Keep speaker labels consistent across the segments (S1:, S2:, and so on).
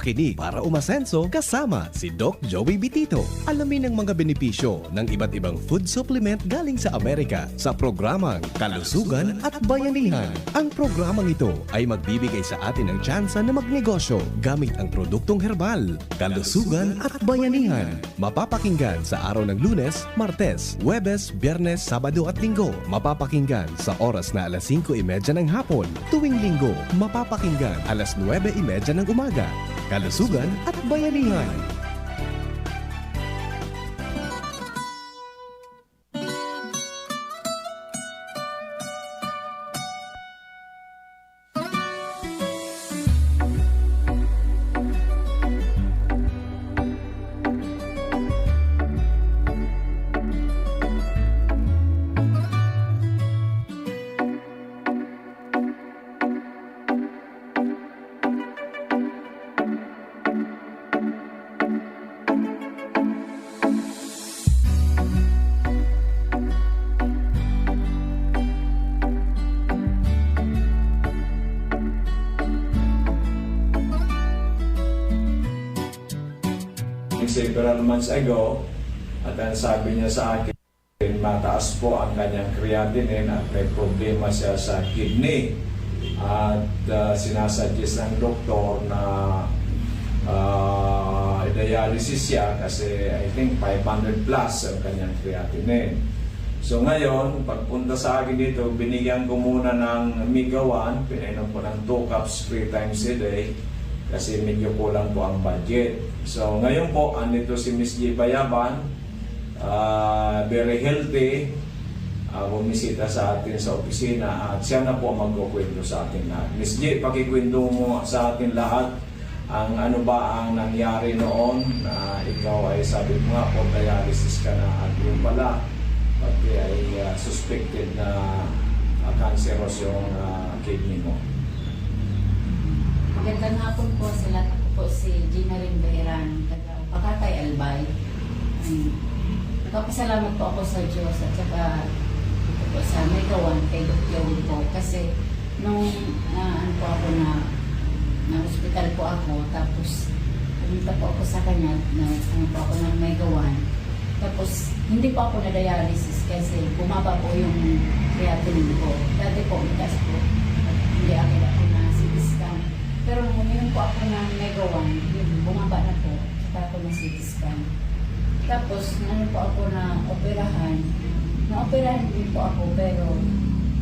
S1: Makinig para umasenso kasama si Doc Joey Bitito. Alamin ang mga benepisyo ng iba't ibang food supplement galing sa Amerika sa programang Kalusugan at Bayanihan. Ang programang ito ay magbibigay sa atin ng tsansa na magnegosyo gamit ang produktong herbal. Kalusugan at Bayanihan. Mapapakinggan sa araw ng Lunes, Martes, Huwebes, Biyernes, Sabado at Linggo. Mapapakinggan sa oras na alas 5:30 ng hapon. Tuwing Linggo, mapapakinggan alas 9:30 ng umaga. Kalusugan at Bayanihan.
S2: Several months ago, at ang sabi niya sa akin, mataas po ang kanyang creatinine at may problema siya sa kidney. At sinasuggest ng doktor na dialysis siya kasi I think 500 plus ang kanyang creatinine. So ngayon, pagpunta sa akin dito, binigyan ko muna ng Omega-1, pinainom ko ng 2 cups 3 times a day kasi medyo kulang po ang budget. So ngayon po, andito si Miss G. Bayaban, very healthy, bumisita sa atin sa opisina at siya na po magkukwento sa atin lahat. Miss G, pakikwento mo sa atin lahat ang ano ba ang nangyari noon na ikaw ay sabi mo nga po dialysis ka na at yung pala pati ay suspected na cancerous yung kidney mo.
S3: Magandang hapon po sa lahat. Ako po si Gina Rimberan, taga Pakatay, Albay. Nagpapasalamat po ako sa Diyos at saka ito po sa Omega-1 kay Dr. Joey po. Kasi nung ano po ako na hospital po ako, tapos pumunta po ako sa kanya, ano po ako ng Omega-1. Tapos hindi po ako na-dialysis kasi bumaba po yung creatinine ko. Dati po, mataas po. Hindi ako na CT scan. Pero nung uminom po ako ng Omega-1, bumaba na po. Saka ako ng CT scan. Tapos, ano po ako na operahan. Na-operahan din po ako, pero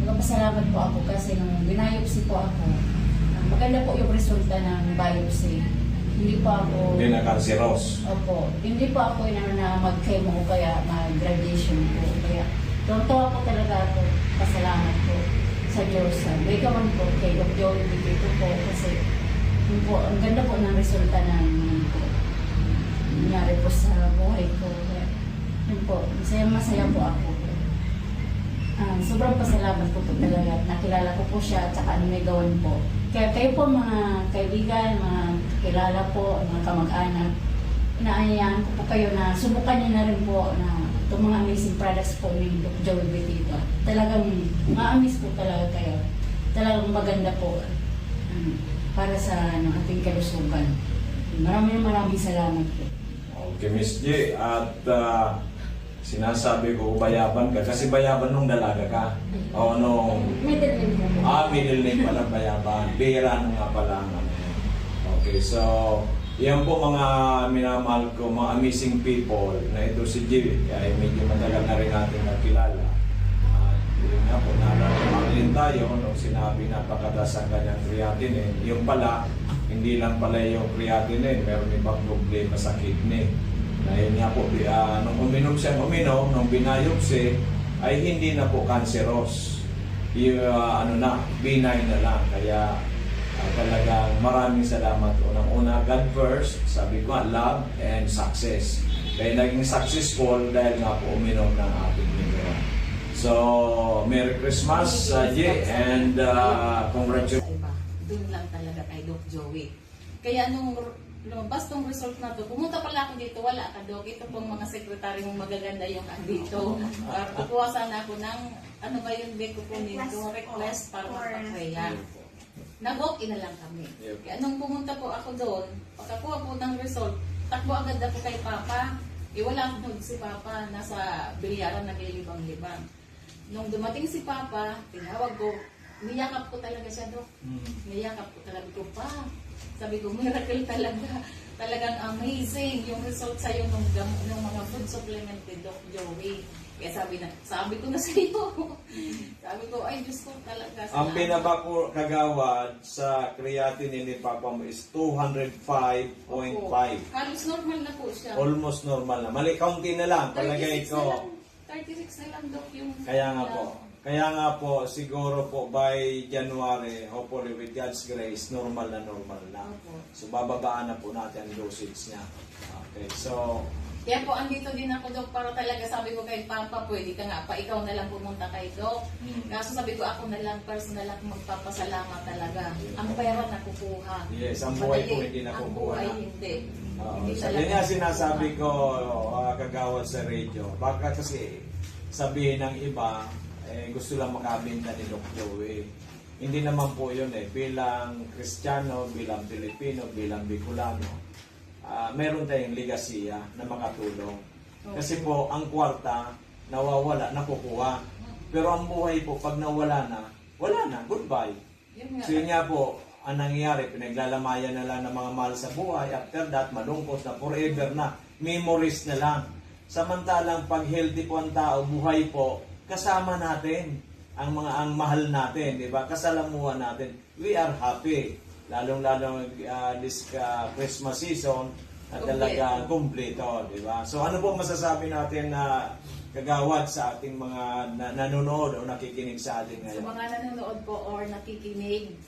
S3: nagpasalamat po ako kasi nung binayopsi po ako, maganda po yung resulta ng biopsy. Hindi po ako...
S2: Hindi na cancerous.
S3: Opo. Hindi po ako na mag-chemo o kaya mag-radiation po. Kaya, tuwa po talaga ako. Pasalamat po sa Diyos. Omega-1 po kay Dr. Joey Bitito po kasi yun po, ang ganda po ng resulta ng nangyari po sa buhay ko. Kaya, yun po, masaya po ako. Sobrang pasalamat po talaga. Nakilala ko po siya at saka Omega-1 po. Kaya kayo po mga kaibigan, mga kilala po, mga kamag-anak, inaanyayahan ko po kayo na subukan niyo na rin po na itong mga amazing products po ni Dr. Joey Bitito. Talagang ma-amaze po talaga kayo. Talagang maganda po para sa ating kalusugan. Maraming salamat po.
S2: Okay, Miss G. At sinasabi ko, bayaban ka. Kasi bayaban nung dalaga ka. O nung...
S3: Middle name po.
S2: Middle name pala bayaban. Bira nung nga pala. Okay, so... Yan po mga minamahal ko, mga amazing people na ito si G. Ay medyo matagal na rin natin nakilala. At yun nga po, nalalaman tayo nung sinabi napakataas ang kanyang creatinine. Yung pala, hindi lang pala yung creatinine, meron ibang problema sa kidney. Na yun nga po, nung uminom, nung binayopsi, ay hindi na po cancerous. Yung benign na lang. Kaya talagang maraming salamat. Unang-una, God first, sabi ko, love and success. Kaya naging successful dahil nga po uminom ng ating Omega-1. So, Merry Christmas, J, and congratulations.
S4: Doon lang talaga kay Doc Joey. Kaya nung lumabas tong result na to, pumunta pala ako dito, wala ka Doc. Ito pong mga sekretary mong magaganda yung andito. Kukuha sana ako ng, ano ba yung beko po nito, request para magpakraya. nag-walk-in na lang kami.
S2: Yep.
S4: Kaya nung pumunta po ako doon, pagkakuha po ng result, takbo agad ako kay Papa. Wala akong si Papa, nasa bilyaran naglilibang-libang. Nung dumating si Papa, tinawag ko, niyakap ko talaga siya, Dok. Niyakap ko talaga ko, Pa. Sabi ko, miracle talaga. Talagang amazing yung result sa'yo ng mga food supplement ni Doc Joey. Kaya sabi ko na sa iyo. Sabi ko, ay Diyos ko talaga.
S2: Ang pinaba ko kagawad sa creatinine ni Papa mo is 205.5.
S4: Halos normal na po siya.
S2: Almost normal na. Mali, kaunti na lang. Palagay
S4: 36 na
S2: ko.
S4: lang, 36 na lang, Doc, yung...
S2: Kaya nga po, siguro po by January, hopefully with God's grace, normal na.
S4: Opo.
S2: So bababaan na po natin ang dosage niya. Okay, so
S4: Kaya po, andito din ako, Doc, para talaga sabi ko kay Papa, pwede ka nga pa, ikaw na lang pumunta kay Doc. Kaso sabi ko, ako na lang, personal ako magpapasalamat talaga. Ang pera nakukuha.
S2: yes, ang buhay po hindi
S4: Ang
S2: nakukuha
S4: buhay
S2: na.
S4: hindi.
S2: So, yun nga sinasabi ko, kagawad sa radio. Baka kasi sabihin ng iba, gusto lang makabenta ni Doc Joey. Hindi naman po yun bilang Kristiyano, bilang Pilipino, bilang Bicolano, meron tayong ligasiya na makatulong. Kasi po, ang kwarta, nawawala, nakukuha. Pero ang buhay po, pag nawala na, wala na, goodbye.
S4: Yun nga.
S2: So yun nga po, ang nangyayari, pinaglalamayan na lang ng mga mahal sa buhay. After that, malungkot na, forever na, memories na lang. Samantalang pag healthy po ang tao, buhay po, kasama natin ang mahal natin, di ba? Kasalamuhan natin. We are happy. Lalong-lalong this Christmas season na talaga kumpleto, di ba? So ano po masasabi natin na kagawad sa ating mga nanonood o nakikinig sa atin
S4: Sa
S2: ngayon?
S4: mga nanonood po or nakikinig,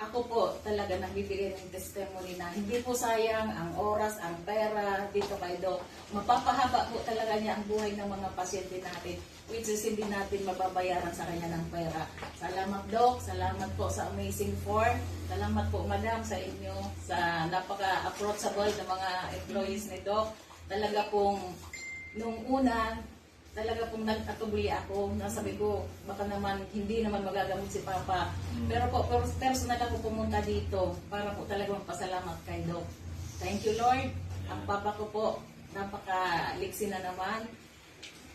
S4: ako po talaga nagbibigay ng testimony na hindi po sayang ang oras, ang pera dito kay Doc. Mapapahaba po talaga niya ang buhay ng mga pasyente natin, which is hindi natin mababayaran sa kanya ng pera. Salamat, Doc. Salamat po sa Amazing 4. Salamat po, Madam, sa inyo, sa napaka-approachable na mga employees ni Doc. Talaga pong, nung una, talaga pong nagtatubuli ako. Nasabi ko, baka naman, hindi naman magagamot si Papa. Pero po, personal ako pumunta dito para po talaga magpasalamat kay Doc. Thank you, Lord. Ang Papa ko po, napaka-liksi na naman.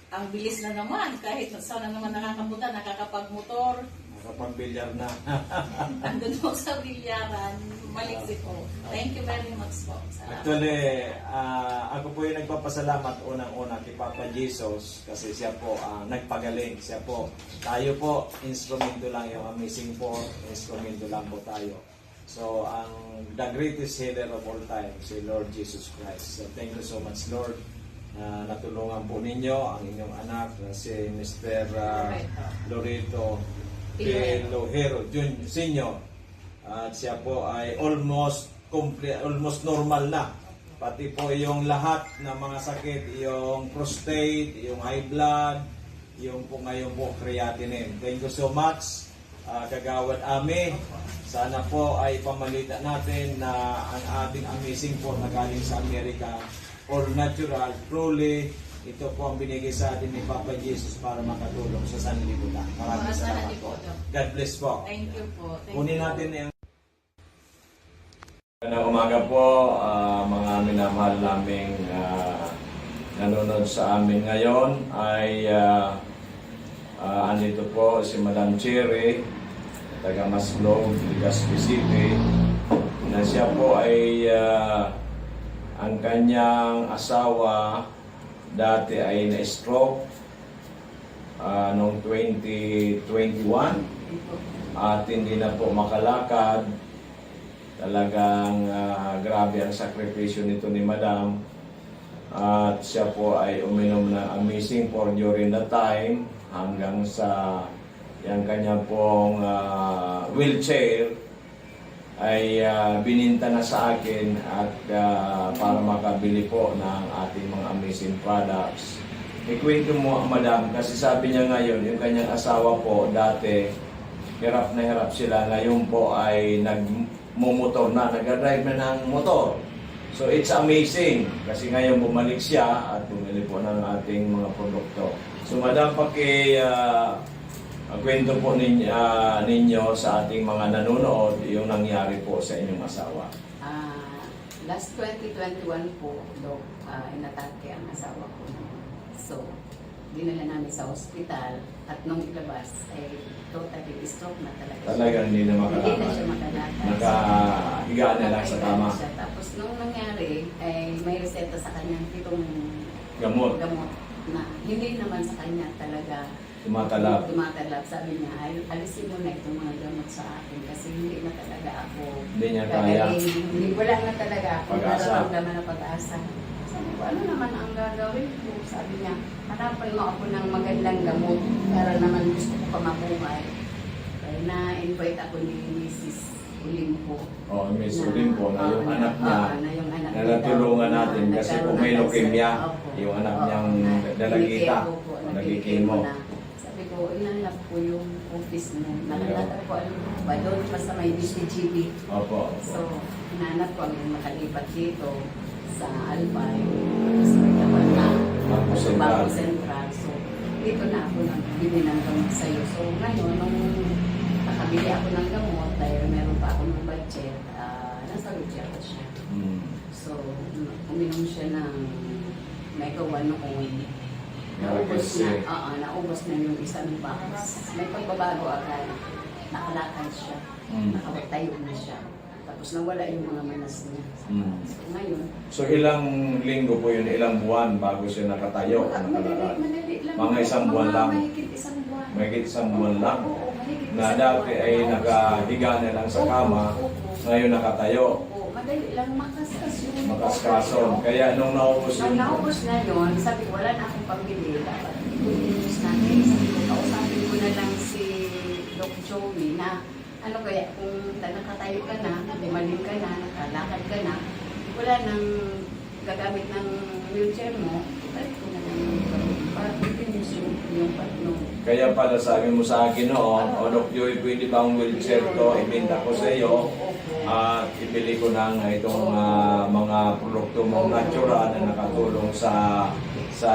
S4: Ang bilis na naman, kahit sana naman nakakapunta, nakakapag-motor.
S2: Nakapag-bilyar na.
S4: Andun po sa bilyaran, maliksi po. Thank you very much po. Salamat.
S2: Actually, ako po yung nagpapasalamat unang-una kay Papa Jesus kasi siya po nagpagaling. Siya po, tayo po, instrumento lang yung Amazing 4, instrumento lang po tayo. So, the greatest healer of all time, si Lord Jesus Christ. So, thank you so much, Lord. Natulungan po ninyo ang inyong anak na si Mr. Loreto Pilojero Senior. At siya po ay almost normal na. Pati po yung lahat ng mga sakit, yung prostate, yung high blood, yung po ngayon po creatinine. Thank you so much, Kagawad Ami. Sana po ay pamalita natin na ang ating Amazing po na galing sa Amerika, all natural, truly, ito po ang binigay sa atin ni Papa Jesus para makatulong sa sanlibutan. Maraming salamat po. God bless po.
S4: Thank you po. Thank
S2: Kunin
S4: you.
S2: natin yung... Magandang umaga po, mga minamahal naming nanonood sa amin ngayon ay andito po si Madam Cherry, taga Maslog, Legazpi City, na siya po ay ang kanyang asawa dati ay na-stroke noong 2021 at hindi na po makalakad. Talagang grabe ang sakripisyo nito ni Madam. At siya po ay uminom ng Amazing for during the time hanggang sa yung kanya pong wheelchair ay bininta na sa akin at para makabili po ng ating mga Amazing products. Ikwento mo, Madam, kasi sabi niya ngayon, yung kanyang asawa po dati, hirap na hirap sila. Ngayon po ay nagmumotor na, nag-drive na ng motor. So it's amazing kasi ngayon bumalik siya at bumili po ng ating mga produkto. So Madam, kwento po ninyo sa ating mga nanonood yung nangyari po sa inyong asawa.
S3: Last 2021 po, Dok, inatake ang asawa ko. So, dinala namin sa ospital at nung ilabas ay totally stroke na talaga siya.
S2: Talagang hindi na
S3: Hindi na siya
S2: makalakad.
S3: makalakad.
S2: Nakahiga na lang sa
S3: Nakahiga
S2: tama.
S3: na siya. Tapos nung nangyari, ay may reseta sa kanya itong
S2: Gamot.
S3: na hindi naman sa kanya talaga
S2: Tumatalab.
S3: tumatalab. Sabi niya, ay, alisin mo na itong mga gamot sa akin kasi hindi na talaga ako
S2: Hindi niya kaya.
S3: Hindi, wala na talaga ako
S2: Pag-asa.
S3: nararamdaman na pag-asa. Sabi ko, ano naman ang gagawin ko? Sabi niya, hanapan mo ako ng magandang gamot para naman gusto ko pa mabuhay. Kaya na-invite ako ni Mrs. Olimpo.
S2: Oh, Miss Olimpo na yung anak niya.
S3: Na yung anak
S2: Na
S3: niya
S2: natulungan
S3: daw,
S2: natin kasi
S3: nagkaroon
S2: kung may
S3: ng
S2: leukemia,
S3: cancer. Opo.
S2: yung anak
S3: Oo,
S2: niyang
S3: na
S2: dalagita,
S3: kinikemo po,
S2: nagkikemo.
S3: na. Sabi ko, inanap ko yung office mo. Nakalata ko, alam ko ba, doon pa sa may DCGB.
S2: Opo.
S3: So, hinanap ko ang makalipat dito sa Albay. Tapos may tapat na
S2: Bangko Sentral.
S3: Bangko Sentral. So, dito na ako nagbili ng gamot sa'yo. So, ngayon, nung nakabili ako ng gamot, dahil meron pa ako ng budget, nasa Lucia ko siya.
S2: Mm.
S3: So, uminom siya ng Mega 1 noon. Naubos
S2: Kasi-
S3: na, naubos na yung isang box. May pagbabago agad. Nakalakad siya.
S2: Mm.
S3: Nakatayo na siya. Tapos nawala yung mga manas niya.
S2: Mm.
S3: So, ngayon,
S2: So ilang linggo po yun, ilang buwan bago siya nakatayo, nakalalakad?
S3: madali lang.
S2: Mga isang buwan lang.
S3: Mahigit isang buwan.
S2: Mahigit isang buwan lang.
S3: Oo, mahigit
S2: Na
S3: isang
S2: dati
S3: buwan.
S2: ay nakahiga na lang sa kama, ngayon nakatayo.
S3: Oo, madali lang makaskas yun.
S2: Makaskason. Kaya nung naubos
S3: Nung
S2: yung...
S3: naubos na yun, sabi ko, wala na akong pambili. Dapat i-continuous natin. Sabi ko, kausapin ko na lang si Doc Joey na ano kaya, kung nakatayo ka na, limalim ka na, nakalakad ka na, wala nang gagamit ng wheelchair mo, balik ko na lang yung gamit. Para continuous yung patno.
S2: Kaya pala sabi mo sa akin noon, o Doc Joey, pwede ba ang wheelchair to, ibenta ko sa iyo, at ibili ko ng itong mga produkto mong natural na nakatulong sa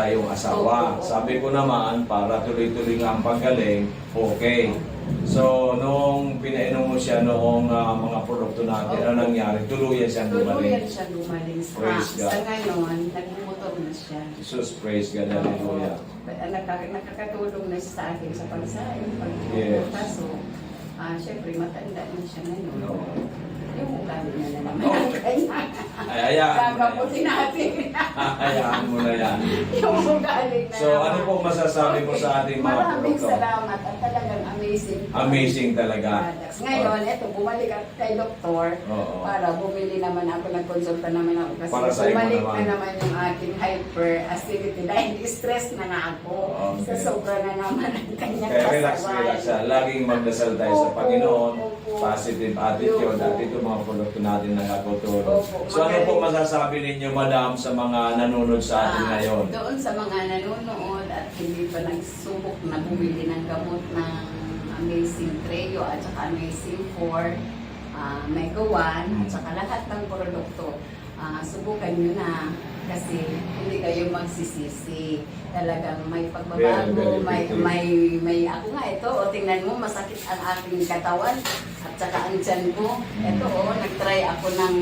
S2: iyong asawa. Sabi ko naman, para tuloy-tuloy nga ang paggaling, okay. So, nung pinainom mo siya noong mga produkto natin, ano nangyari? Tuluyan siyang
S3: Tuluyan
S2: gumaling.
S3: siya gumaling sa,
S2: Praise God.
S3: sa ngayon, nagmumotor na siya.
S2: Jesus, praise God, hallelujah.
S3: Nakakatulong na siya sa akin sa pagsain,
S2: Yes.
S3: So, syempre, matanda na siya ngayon.
S2: No.
S3: Yung ugali niya na naman.
S2: Okay. Ay, hayaan mo na yan.
S3: Gagaputin natin.
S2: Hayaan mo na yan.
S3: Yung ugali na
S2: So,
S3: naman.
S2: ano po masasabi mo sa ating mga
S3: Maraming
S2: produkto?
S3: salamat at talagang amazing.
S2: Amazing talaga.
S3: Products. Ngayon, eto, bumalik ako kay doktor
S2: Oo.
S3: para bumili naman ako, nagkonsulta naman ako kasi
S2: Para sa iyo
S3: bumalik
S2: naman.
S3: na naman yung aking hyperacidity dahil stress na nga ako.
S2: Okay.
S3: Sa sobra na naman ang kanyang
S2: Kaya relax,
S3: kasaway.
S2: relax siya. Laging magdasal tayo sa
S3: Opo,
S2: Panginoon.
S3: opo.
S2: Positive attitude.
S3: Opo.
S2: At ito mga produkto natin nakakutulong.
S3: Opo,
S2: So ano po
S3: magaling.
S2: masasabi ninyo, madam, sa mga nanonood sa atin ngayon?
S3: Doon sa mga nanonood at hindi pa nagsubok na bumili ng gamot ng Amazing Treo at saka Amazing 4, Mega 1 at saka lahat ng produkto, subukan nyo na kasi hindi kayo magsisisi. Talagang may pagbabago,
S2: Very, very
S3: may ako nga ito, o tingnan mo, masakit ang aking katawan at saka ang tiyan ko. Ito nag-try ako ng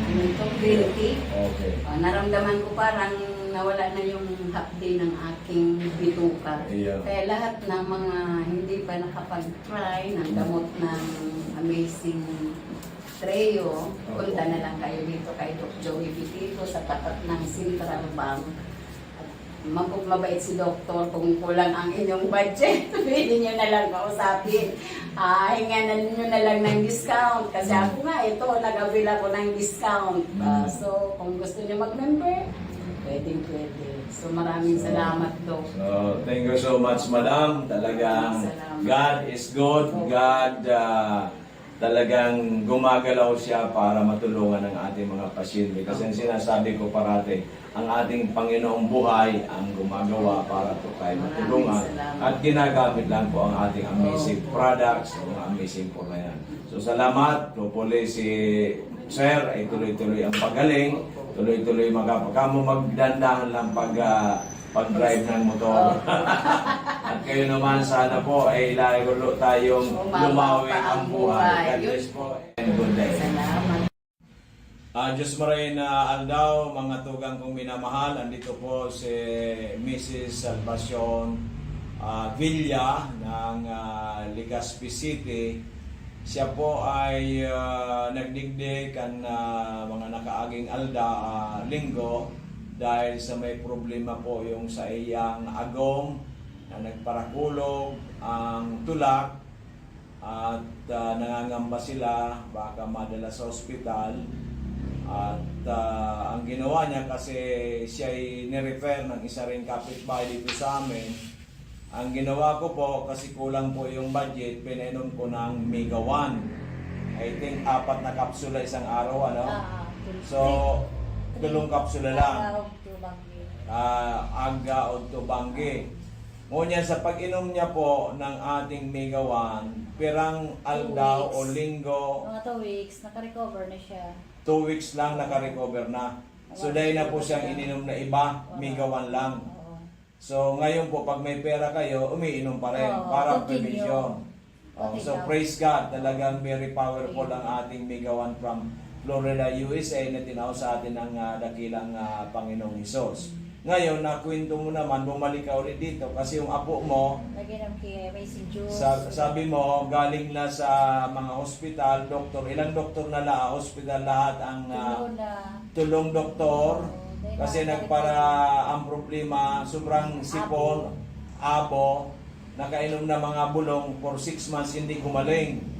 S3: ano ito, green tea.
S2: Okay.
S3: Naramdaman ko parang nawala na yung hapdi ng aking bituka.
S2: Yeah.
S3: Kaya lahat ng mga hindi pa nakapag-try ng gamot ng Amazing Treo, punta na lang kayo dito kay Doc Joey Bitito sa tapat ng Central Bank. Mabait si Doktor kung kulang ang inyong budget. Pwede nyo na lang kausapin. Hinganan nyo na lang ng discount. Kasi ako nga, ito, nag-avail ako ng discount. So, kung gusto nyo mag-member, pwede. So, maraming salamat, Dok.
S2: So, thank you so much, madam. Talagang
S3: Salamat.
S2: God is good. God talagang gumagalaw siya para matulungan ang ating mga pasyente. Kasi ang sinasabi ko parati, ang ating Panginoong buhay ang gumagawa para po tayo matulungan.
S3: Maraming salamat.
S2: At ginagamit lang po ang ating amazing products, ang mga amazing po na yan. So salamat, hopefully si Sir ay tuloy-tuloy ang pagaling, tuloy-tuloy magdandahan lang pag-drive ng motor. At kayo naman sana po ay lalo tayong lumawi ang buhay. God bless po and good day.
S3: Salamat.
S2: Diyos maray na aldaw, mga tugang kong minamahal, andito po si Mrs. Salvacion Villa ng Legazpi City. Siya po ay nagdigdig ang mga nakaaging linggo dahil sa may problema po yung sa iyang agom na nagparakulog ang tulak at nangangamba sila baka madala sa ospital. At ang ginawa niya kasi siya ay nirefer ng isa ring kapitbahay dito sa amin. Ang ginawa ko po kasi kulang po yung budget, pinainom ko ng Mega 1. I think 4 na kapsula isang araw, ano? So, 3 kapsula lang. Aga o tubanggi. Ngunyan sa pag-inom niya po ng ating Mega 1, pirang aldaw o linggo,
S3: Mga 2 weeks, naka-recover na siya.
S2: 2 weeks lang naka-recover na. So dahil na po siyang ininom na iba, Mega 1 lang.
S3: Oo.
S2: So ngayon po pag may pera kayo, umiinom pa rin
S3: Oo,
S2: para
S3: continue.
S2: prevention. So praise God, talagang very powerful ang ating Mega 1 from Florida, USA na tinaw sa atin ng dakilang Panginoong Hesus. Ngayon, nakwento mo naman, bumalik ka ulit dito kasi yung apo mo,
S3: Nag-inom kay Amazing Juice.
S2: sabi mo, galing na sa mga hospital, doktor, ilang doktor na hospital lahat ang tulong doktor. Kasi nagpara ang problema, sobrang sipon, abo, nakainom na mga bulong for 6 months hindi gumaling.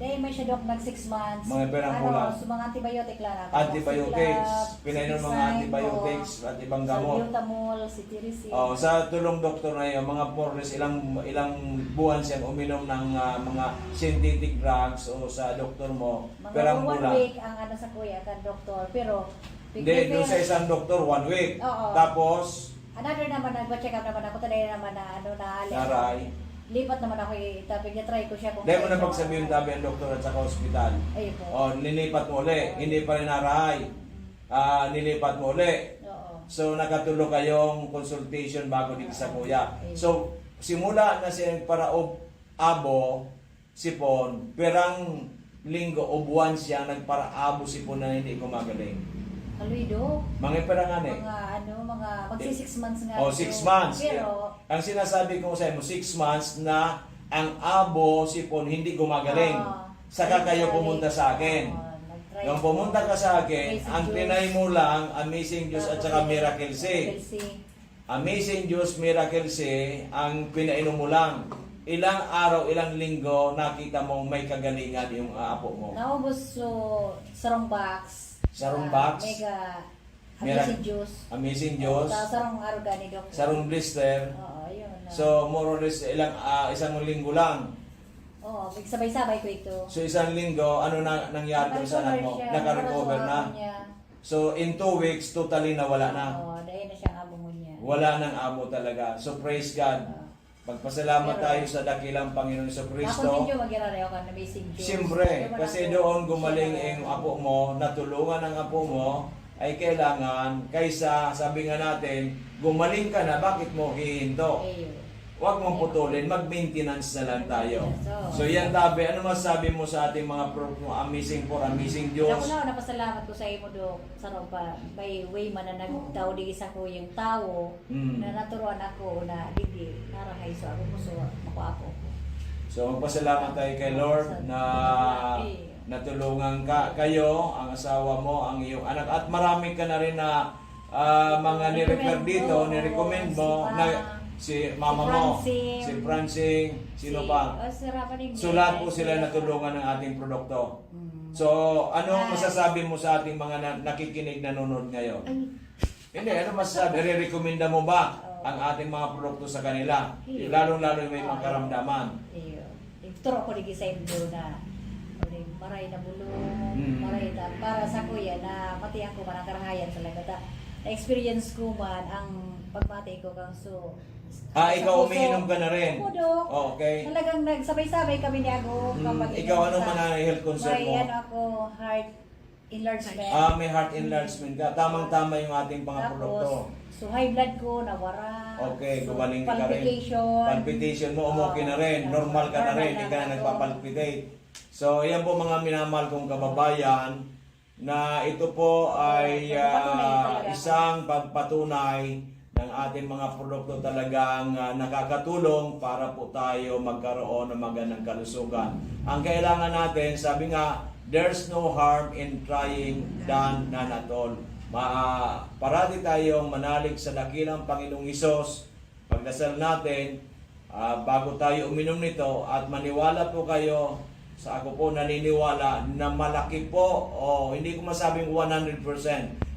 S3: Dahil may siya dok nag 6 months.
S2: Mga perang kulang.
S3: So mga antibiotic lang.
S2: Antibiotics, pinainom mga antibiotics at ibang gamot.
S3: Salbutamol, cetirizine.
S2: Sa tulong doktor na yun, mga porles, ilang buwan siyang uminom ng mga synthetic drugs o sa doktor mo,
S3: Mga
S2: perang
S3: 1
S2: kulang.
S3: week ang ano sa kuya kan doktor. Pero
S2: Hindi, doon sa isang doktor, 1 week.
S3: Oo.
S2: Tapos,
S3: another naman, nag-check up naman ako. Taday naman na ano na
S2: naray.
S3: Lipat naman ako tapos niya-try ko siya kung
S2: Dahil mo na
S3: kaya-
S2: magsabihin tabi ang doktor at saka hospital.
S3: Ayun po.
S2: Nilipat mo uli. Hindi pa rin narahay. Nilipat mo uli.
S3: Oo.
S2: So, nakatulo kayong consultation bago dito sa kuya. So, simula na siya para abo, sipon, perang linggo o buwan siya nagpara-abo sipon na hindi gumagaling.
S3: Kaluido.
S2: Mga perang eh.
S3: Mga magsi 6 months nga.
S2: 6 months.
S3: Pero,
S2: Ang sinasabi ko sa inyo, 6 months na ang abo, sipon, hindi gumagaling. Saka kayo pumunta sa akin.
S3: nag-try
S2: Nung
S3: ako.
S2: pumunta ka sa akin,
S3: Amazing
S2: ang
S3: Juice.
S2: tinay mo lang, Amazing Juice at saka Miracle C. Amazing Juice, Miracle C, ang pinainom mo lang. Ilang araw, ilang linggo, nakita mong may kagalingan yung apo mo.
S3: Naubos so sarong box.
S2: Sarong box?
S3: Mega
S2: Mira-
S3: Amazing Juice.
S2: Amazing Juice,
S3: Sarong organic dok.
S2: sarong blister.
S3: Oo, yun.
S2: So, more or less, isang linggo lang.
S3: Oo, sabay-sabay ko ito.
S2: So, isang linggo, ano na nangyari doon sa anak mo?
S3: siya.
S2: Naka-recover na.
S3: Niya.
S2: So, in 2 weeks, totally nawala na.
S3: Oo, dahil na siyang abo mo niya.
S2: Wala nang amo talaga. So, praise God. Pagpasalamat tayo sa dakilang Panginoon sa Kristo.
S3: Nakontinue mag-irari ako ng Amazing Juice.
S2: Siyempre, kasi doon gumaling ang apo mo, natulungan ang apo mo, ay kailangan, kaysa sabi nga natin, gumaling ka na, bakit mo hihinto? Huwag mong putulin, mag-maintenance na lang tayo. So yan tabi, ano masabi mo sa ating mga amazing
S3: Ako
S2: Diyos?
S3: na, napasalamat ko sa imo do sa pa by way man na nagdaw di sa ko yung tao na naturuan ako na dili narahay so ako mo so ako.
S2: So magpasalamat tayo kay Lord na natulungan kayo, ang asawa mo, ang iyong anak, at marami ka na rin na mga ni-refer dito, ni-recommend mo na si mama mo, si Francine, sino pa? So lahat po sila natulungan ng ating produkto. So ano masasabi mo sa ating mga nakikinig nanonood ngayon? Hindi, ano masasabi? Re-recommenda mo ba ang ating mga produkto sa kanila? Lalong-lalo may mga karamdaman.
S3: Turo ko lagi sa inyo na maray na bulong, maray na para sa kuya na mati ako man ang karahayan talaga. Na-experience ko man ang pagmati ko kang so.
S2: Ikaw umiinom ka na rin?
S3: Opo, Dok.
S2: Okay.
S3: Talagang nagsabay-sabay kami ni ako.
S2: Ikaw ano man ang health concern
S3: may
S2: mo?
S3: ano ako, heart
S5: enlargement.
S2: May heart enlargement ka. Tamang-tama yung ating mga produkto.
S5: So high blood ko, nawara.
S2: Okay,
S5: So,
S2: gumaling ka rin.
S5: palpitation.
S2: Palpitation mo, okay na rin. Normal ka na rin. Hindi ka na
S5: ako.
S2: nagpapalpitate. So, yan po mga minamahal kong kababayan na ito po ay isang pagpatunay ng ating mga produkto talagang nakakatulong para po tayo magkaroon ng magandang kalusugan. Ang kailangan natin, sabi nga, there's no harm in trying than none at all. Parati tayong manalig sa dakilang Panginoong Hesus. Pagdasal natin, bago tayo uminom nito at maniwala po kayo, sa ako po naniniwala na malaki po, hindi ko masabing 100%,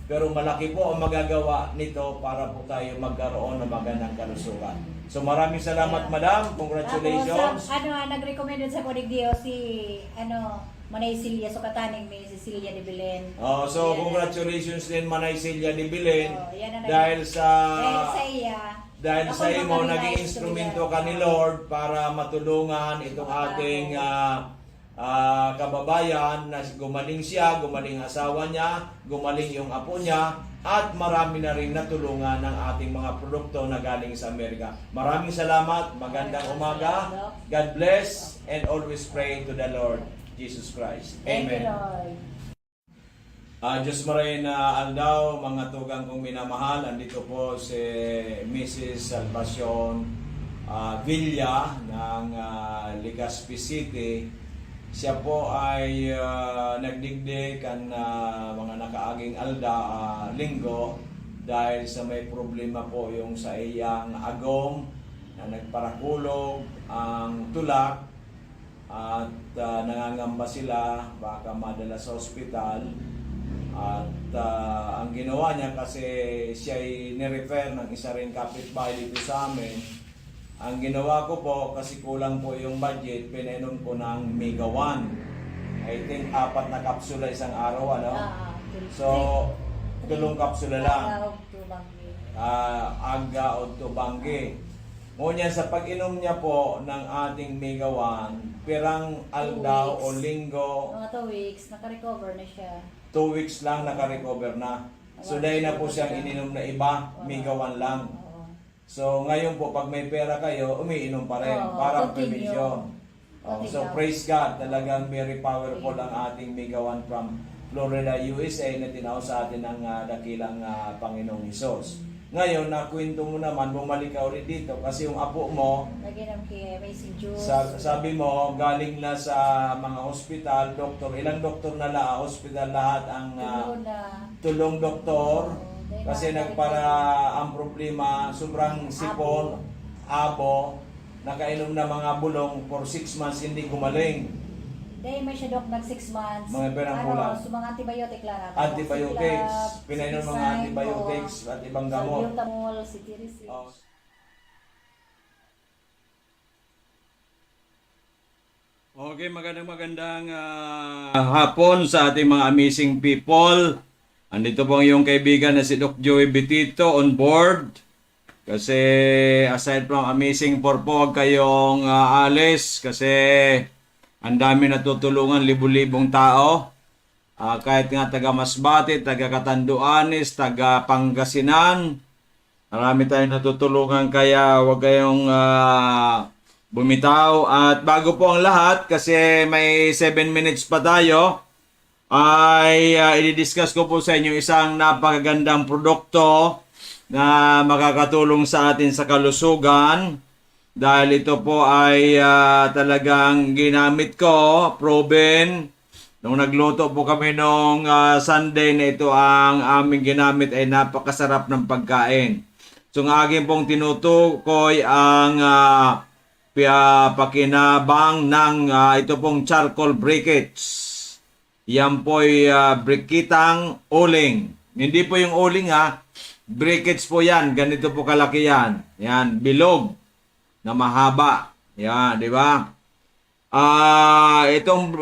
S2: pero malaki po ang magagawa nito para po tayo magkaroon ng magandang kalusugan. So maraming salamat, Madam. Congratulations.
S5: Tapos, nag-recommend sa Kodig Dio si, Manay Silya, so kataning may si Silya de Belen.
S2: So congratulations din, Manay Silya de Belen,
S5: Yan
S2: dahil sa
S5: iya.
S2: dahil
S5: Ako
S2: sa imo
S5: naman
S2: naging
S5: nais
S2: instrumento
S5: tuloy.
S2: ka ni Lord para matulungan itong ating kababayan na gumaling siya, gumaling asawa niya, gumaling yung apo niya, at marami na rin natulungan ng ating mga produkto na galing sa Amerika. Maraming salamat, magandang umaga, God bless, and always pray to the Lord Jesus Christ.
S5: Thank you,
S2: Amen.
S5: Lord.
S2: Diyos maray na aldaw, mga tugang kong minamahal, andito po si Mrs. Salvacion Villa ng Legazpi City. Siya po ay nagdigdig kan mga nakaaging linggo dahil sa may problema po yung sa iyang agom na nagparakulog ang tulak at nangangamba sila baka madala sa ospital. At ang ginawa niya kasi siya ay nirefer ng isa rin kapitbahay dito sa amin. Ang ginawa ko po kasi kulang po yung budget, pinainom ko ng Mega 1. I think 4 na kapsula isang araw, ano? So, 3 kapsula lang. Aga o tubanggi. Ngunyan sa pag-inom niya po ng ating Mega 1, pirang aldaw o linggo,
S5: Mga 2 weeks, naka-recover na siya.
S2: 2 weeks lang naka-recover na. So dahil na po siyang ininom na iba, Mega 1 lang. So ngayon po pag may pera kayo, umiinom pa rin para
S5: continue.
S2: prevention. So praise God, talagang very powerful ang ating Mega 1 from Florida, USA na tinao sa atin ng dakilang Panginoong Hesus. Ngayon, nakwento mo naman, bumalik ka ulit dito kasi yung apo mo,
S5: Naginam kay Amazing Juice.
S2: sabi mo, galing na sa mga hospital, doktor, ilang doktor na hospital lahat ang tulong doktor. Kasi ang problema, sobrang sipon, abo, nakainom na mga bulong for 6 months, hindi gumaling.
S5: Dahil may siya dok nag 6 months.
S2: Mga perang kulang.
S5: So mga antibiotic lang.
S2: Antibiotics, pinainom mga antibiotics at ibang gamot.
S5: Salbutamol, cetirizine.
S2: Okay, magandang hapon sa ating mga amazing people. Andito po ang iyong kaibigan na si Doc Joey Betito on board. Kasi aside from amazing po, huwag kayong alis kasi ang dami natutulungan, libu-libong tao. Kahit nga taga Masbate, taga Catanduanes, taga Pangasinan. Marami tayong natutulungan kaya huwag kayong bumitaw. At bago po ang lahat, kasi may 7 minutes pa tayo, ay i-discuss ko po sa inyo isang napakagandang produkto na makakatulong sa atin sa kalusugan. Dahil ito po ay talagang ginamit ko, proven. Nung nagluto po kami nung Sunday na ito ang aming ginamit ay napakasarap ng pagkain. So ang aking pong tinutukoy ang pakinabang ng ito pong charcoal briquettes. Yan po ay brikitang uling. Hindi po yung uling briquettes po yan. Ganito po kalaki yan. Yan, bilog na mahaba. Yan, di ba? Itong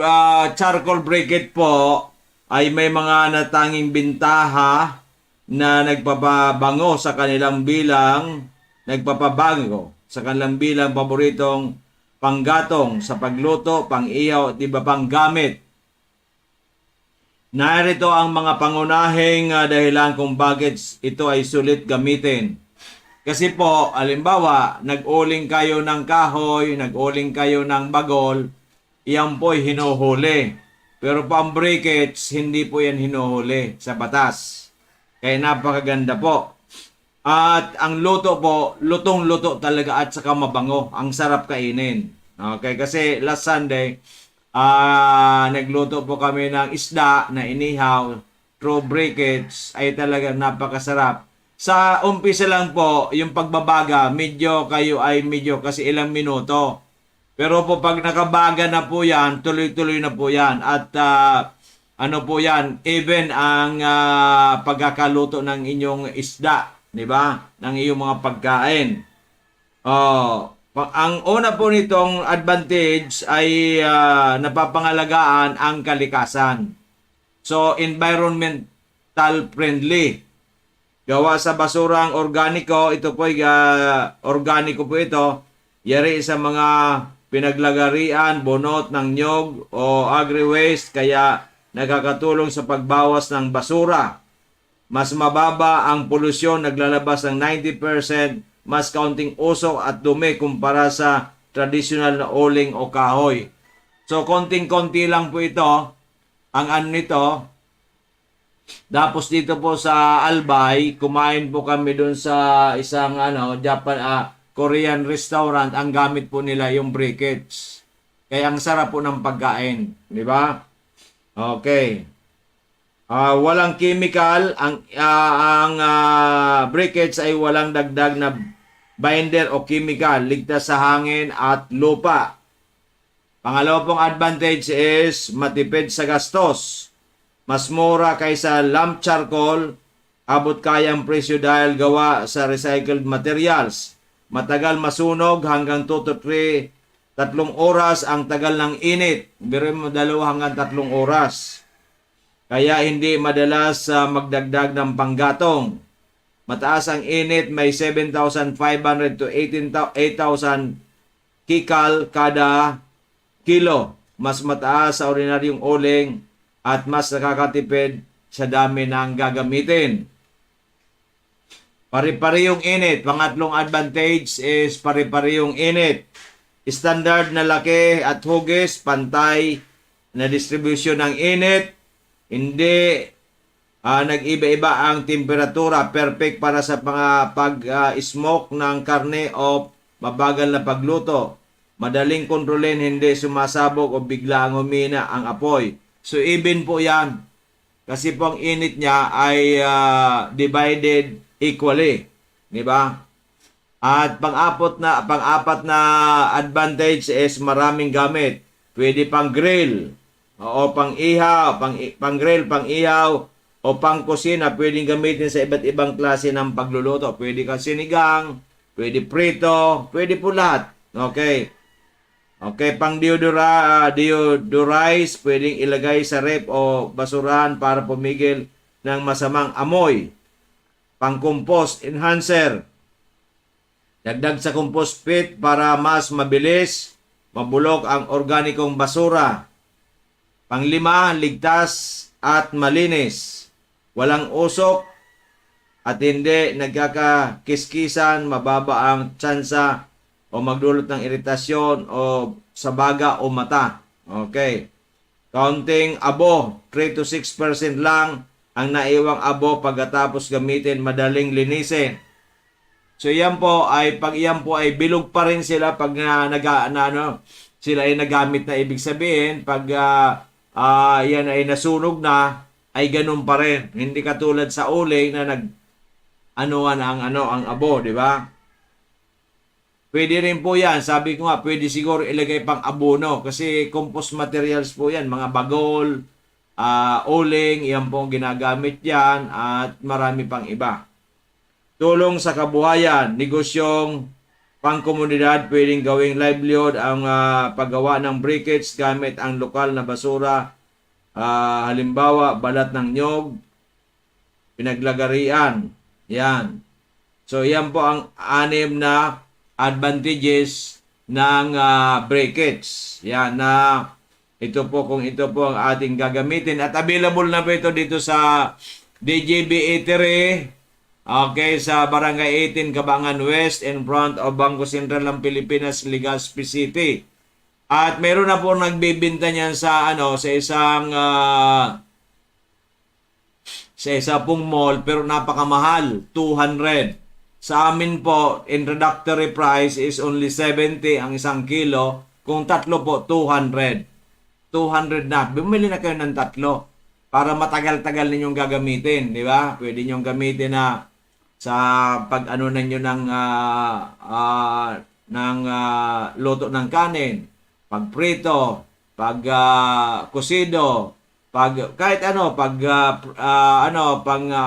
S2: charcoal briquette po ay may mga natanging bintaha na nagpapabango sa kanilang bilang, paboritong panggatong sa pagluto, pang-iyaw at iba pang gamit. Narito ang mga pangunahing dahilan kung bakit ito ay sulit gamitin. Kasi po, alimbawa, nag-uling kayo ng kahoy, nag-uling kayo ng bagol, iyan po ay hinuhuli. Pero po ang briquettes, hindi po yan hinuhuli sa batas. Kaya napakaganda po. At ang luto po, lutong-luto talaga at saka mabango. Ang sarap kainin. Okay, kasi last Sunday, nagluto po kami ng isda na inihaw through briquettes ay talagang napakasarap. Sa umpisa lang po, yung pagbabaga, medyo kasi ilang minuto. Pero po pag nakabaga na po yan, tuloy-tuloy na po yan. At ano po yan, even ang pagkakaluto ng inyong isda, di ba? Ng iyong mga pagkain. Ang una po nitong advantage ay napapangalagaan ang kalikasan. So, environmental friendly. Gawa sa basurang organiko, ito po ay organiko po ito. Yari sa mga pinaglagarian, bunot ng nyog o agri-waste, kaya nakakatulong sa pagbawas ng basura. Mas mababa ang polusyon, naglalabas ng 90%, mas kaunting usok at dumi kumpara sa traditional na uling o kahoy. So, konting-konti lang po ito. Ang ano nito, tapos dito po sa Albay, kumain po kami doon sa isang Korean restaurant. Ang gamit po nila yung briquettes. Kaya ang sarap po ng pagkain, di ba? Okay. Walang chemical, ang briquettes ay walang dagdag na binder o chemical, ligtas sa hangin at lupa. Pangalawa pong advantage is matipid sa gastos. Mas mura kaysa lamp charcoal, abot kayang presyo dahil gawa sa recycled materials. Matagal masunog hanggang 2 to 3 oras ang tagal ng init. Biro mo 2 hanggang 3 oras. Kaya hindi madalas magdagdag ng panggatong. Mataas ang init, may 7,500 to 8,000 kikal kada kilo. Mas mataas sa ordinaryong uling at mas nakakatipid sa dami ng gagamitin. Pare-parehong init. Pangatlong advantage is pare-parehong init. Standard na laki at hugis, pantay na distribution ng init. Hindi nag-iba-iba ang temperatura. Perfect para sa pag-smoke ng karne o mabagal na pagluto. Madaling kontrolin, hindi sumasabog o biglang humina ang apoy. So even po yan. Kasi po ang init niya ay divided equally. Di ba? At pang-apat na advantage is maraming gamit. Pwede pang grill, o pang-ihaw, pang-grill, pang-ihaw, o pang-kusina. Pwedeng gamitin sa iba't ibang klase ng pagluluto. Pwede kang sinigang, pwede prito, pwede po lahat. Okay. Okay, pang deodorize, pwedeng ilagay sa rep o basurahan para pumigil ng masamang amoy. Pang compost enhancer, dagdag sa compost pit para mas mabilis mabulok ang organikong basura. Pang-5, ligtas at malinis. Walang usok at hindi nagkakakiskisan, mababa ang tsansa o magdulot ng iritasyon o sa baga o mata. Okay. Counting abo, 3 to 6% lang ang naiwang abo pagkatapos gamitin, madaling linisin. So yan po ay pag yan po ay bilog pa rin sila pag sila ay nagamit na, ibig sabihin pag yan ay nasunog na ay ganun pa rin. Hindi katulad sa uling na ang abo, di ba? Pwede rin po yan. Sabi ko nga, pwede siguro ilagay pang abono kasi compost materials po yan. Mga bagol, uling, yan po ang ginagamit yan at marami pang iba. Tulong sa kabuhayan, negosyong pangkomunidad, pwedeng gawing livelihood ang paggawa ng briquettes gamit ang lokal na basura. Halimbawa, balat ng nyog, pinaglagarian. Yan. So, yan po ang 6 na advantages ng briquettes. Yan na Ito po kung ito po ang ating gagamitin. At available na po ito dito sa DJB Eatery. Okay, sa Barangay 18, Cabangan West, in front of Bangko Sentral ng Pilipinas, Legazpi City. At meron na po nagbebenta niyan sa isa pong mall, pero napakamahal, 200. Sa amin po, introductory price is only 70 ang isang kilo. Kung tatlo po, 200. 200 na. Bumili na kayo ng tatlo para matagal-tagal ninyong gagamitin, di ba? Pwede ninyong gamitin na sa pag-ano ninyo ng luto ng kanin, pag prito, pag kusido, pag kahit ano,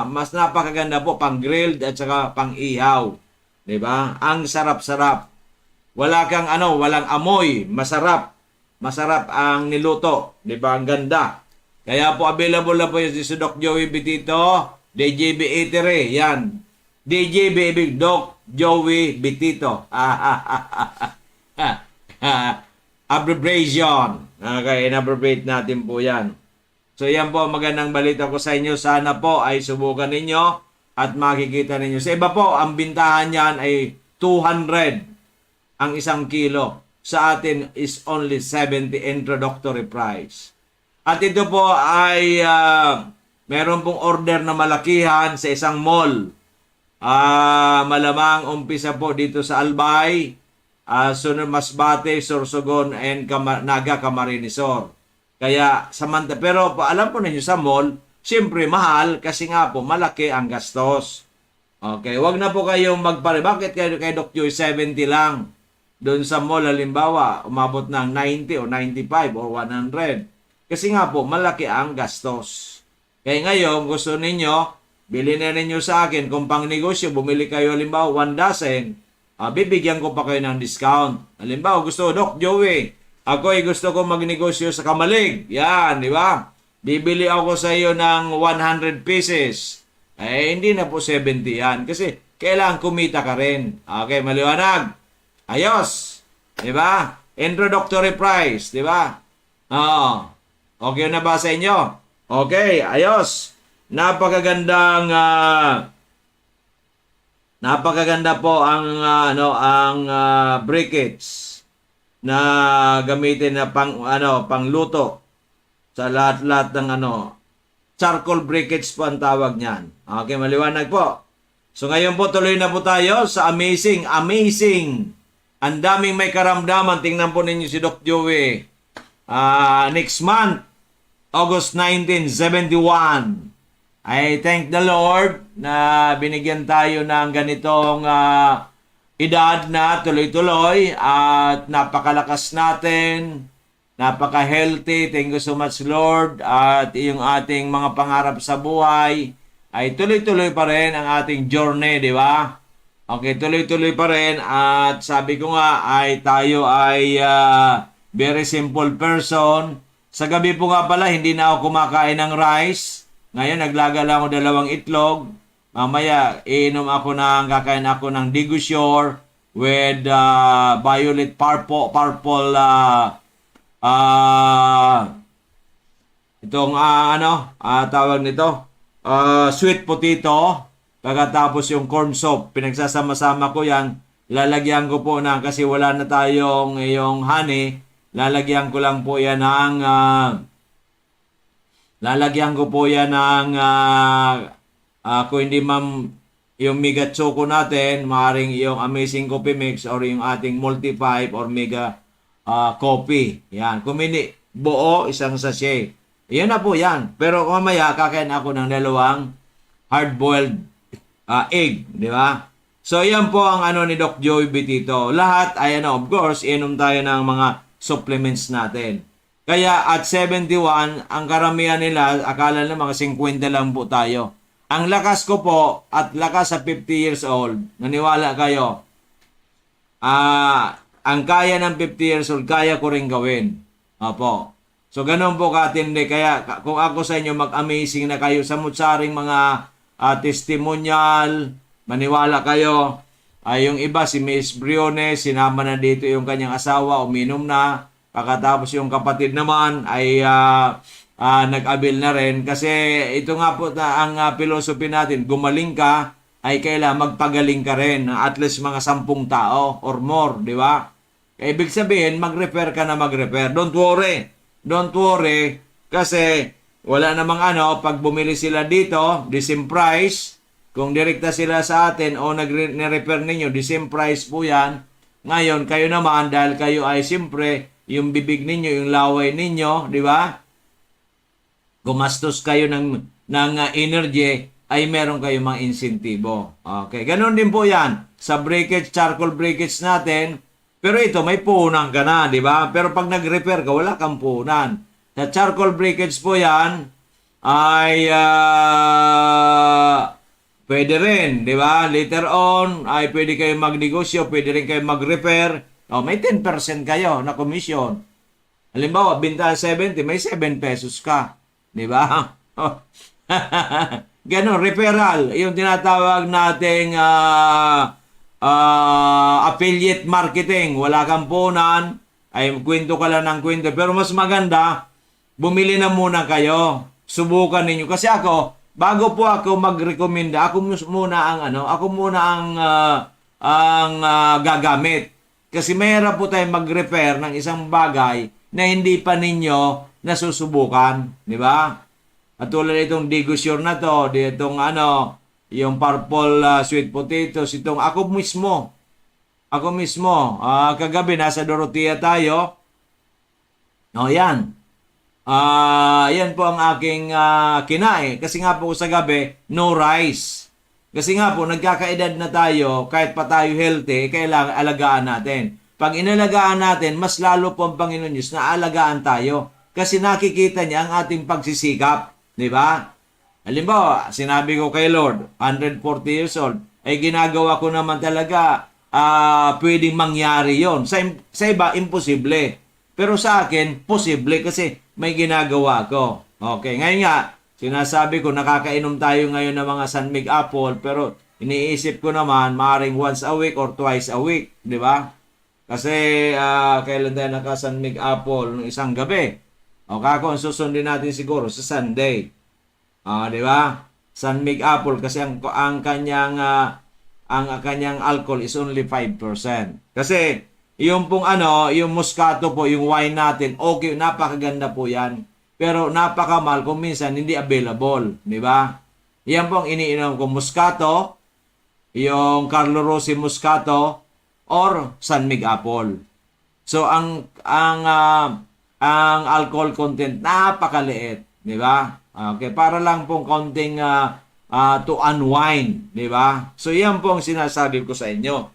S2: mas napakaganda po pang grilled at saka pang ihaw, 'di ba? Ang sarap-sarap. Walang amoy, masarap. Masarap ang niluto, 'di ba? Ang ganda. Kaya po available na po yung si Doc Joey Bitito, DJB Eatery, yan. DJB Doc Joey Bitito. Abbreviation. Okay, in-abbreviate natin po yan. So yan po, magandang balita ko sa inyo. Sana po ay subukan ninyo at makikita ninyo. Sa iba po, ang bintahan yan ay 200 ang isang kilo. Sa atin is only 70 introductory price. At ito po ay meron pong order na malakihan sa isang mall. Malamang umpisa po dito sa Albay, Sunod Masbate, Sorsogon, and Naga Camarinesor. Kaya pero alam po ninyo sa mall, siyempre mahal kasi nga po malaki ang gastos. Okay, wag na po kayong bakit kay Doc Joy 70 lang? Doon sa mall halimbawa, umabot ng 90 o 95 o 100. Kasi nga po malaki ang gastos. Kaya ngayon gusto ninyo, bilhin na ninyo sa akin kung pang negosyo, bumili kayo halimbawa 1 dozen, bibigyan ko pa kayo ng discount. Halimbawa gusto, Doc Joey, ako ay gusto ko magnegosyo sa Kamalig. Yan, di ba? Bibili ako sa iyo ng 100 pieces. Hindi na po 70 yan. Kasi kailangan kumita ka rin. Okay, maliwanag. Ayos. Di ba? Introductory price. Di ba? Okay na ba sa inyo? Okay, ayos. Napakaganda po ang briquettes na gamitin na pangluto sa lahat-lahat ng charcoal briquettes po ang tawag niyan. Okay, maliwanag po. So ngayon po tuloy na po tayo sa amazing. Ang daming may karamdaman. Tingnan po ninyo si Doc Joey. Next month, August 1971. I thank the Lord na binigyan tayo ng ganitong edad na tuloy-tuloy at napakalakas natin, napaka-healthy. Thank you so much, Lord. At yung ating mga pangarap sa buhay ay tuloy-tuloy pa rin ang ating journey, di ba? Okay, tuloy-tuloy pa rin. At sabi ko nga ay tayo ay very simple person. Sa gabi po nga pala, hindi na ako kumakain ng rice. Ngayon, naglaga lang ako 2 itlog. Mamaya, kakain ako ng Digusure with violet purple tawag nito, sweet potato. Pagkatapos yung corn soup, pinagsasama-sama ko yan. Lalagyan ko po kasi wala na tayong yung honey. Lalagyan ko lang po yan ng kung hindi yung Mega Choco natin, maaaring yung Amazing Coffee Mix or yung ating Multi-5 or Mega Coffee. Yan. Kung hindi, buo, isang sachet. Yan na po yan. Pero mamaya, kakain ako ng 2 hard-boiled egg. Di ba? So, yan po ang ni Doc Joey Bitito. Lahat ay of course, inom tayo ng mga supplements natin. Kaya at 71, ang karamihan nila, akala na mga 50 lang po tayo. Ang lakas ko po, at lakas sa 50 years old, naniwala kayo, ang kaya ng 50 years old, kaya ko rin gawin. Opo. So, ganun po katindi. Kaya kung ako sa inyo, mag-amazing na kayo sa mutsaring mga testimonial, maniwala kayo. Yung iba, si Miss Briones, sinama na dito yung kanyang asawa, uminom na. Pagkatapos yung kapatid naman ay nag-avail na rin. Kasi ito nga po ang philosophy natin, gumaling ka, ay kailangan magpagaling ka rin. At least mga 10 tao or more, di ba? Ibig sabihin, mag-repair ka na mag-repair. Don't worry. Don't worry. Kasi wala namang pag bumili sila dito, the same price, kung direkta sila sa atin o nag-repair ninyo, the same price po yan. Ngayon, kayo naman, dahil kayo ay siyempre, yung bibig ninyo, yung laway ninyo, di ba? Gumastos kayo ng energy, ay meron kayo mga insentibo. Okay, ganun din po yan. Sa breakage, charcoal breakage natin, pero ito, may puhunan ka na, di ba? Pero pag nag-repair ka, wala kang puhunan. Sa charcoal breakage po yan, ay pwede rin, di ba? Later on, ay pwede kayo magnegosyo, pwede rin kayo mag-repair. May 10% kayo na commission. Halimbawa, bintahan 70, may 7 pesos ka. Di ba? Ganon, referral. Yung tinatawag nating affiliate marketing. Wala kang punan, ay kwento ka lang ng kwento. Pero mas maganda, bumili na muna kayo. Subukan ninyo. Kasi ako, bago po ako mag-recommenda, ako muna ang gagamit. Kasi mahirap po tayong mag-repair ng isang bagay na hindi pa ninyo nasusubukan, di ba? At tulad itong Digosure na to, itong yung purple sweet potatoes, itong ako mismo, kagabi nasa Dorotea tayo. Yan. Yan po ang aking kinain. Kasi nga po sa gabi, no rice. Kasi nga po, nagkakaedad na tayo, kahit pa tayo healthy, kailangan alagaan natin. Pag inalagaan natin, mas lalo po ang Panginoon Diyos na alagaan tayo. Kasi nakikita niya ang ating pagsisikap. Di ba? Halimbawa, sinabi ko kay Lord, 140 years old, ay ginagawa ko naman talaga, pwedeng mangyari yon. Sa iba, imposible. Pero sa akin, posible kasi may ginagawa ko. Okay, ngayon nga, sinasabi ko, nakakainom tayo ngayon ng mga San Mig Apple, pero iniisip ko naman, maaaring once a week or twice a week, di ba? Kasi kailan tayo naka-San Mig Apple ng isang gabi? O kako, susundin natin siguro sa Sunday. Di ba? San Mig Apple kasi ang kanyang alcohol is only 5%. Kasi yung pong yung Moscato po, yung wine natin, okay, napakaganda po yan. Pero napakamahal kung minsan hindi available, di ba? Yan po ang iniinom ko, Moscato, yung Carlo Rossi Moscato, or San Mig Apple. So ang alcohol content napakaliit, di ba? Okay, para lang pong konting to unwind, di ba? So yan po ang sinasabi ko sa inyo.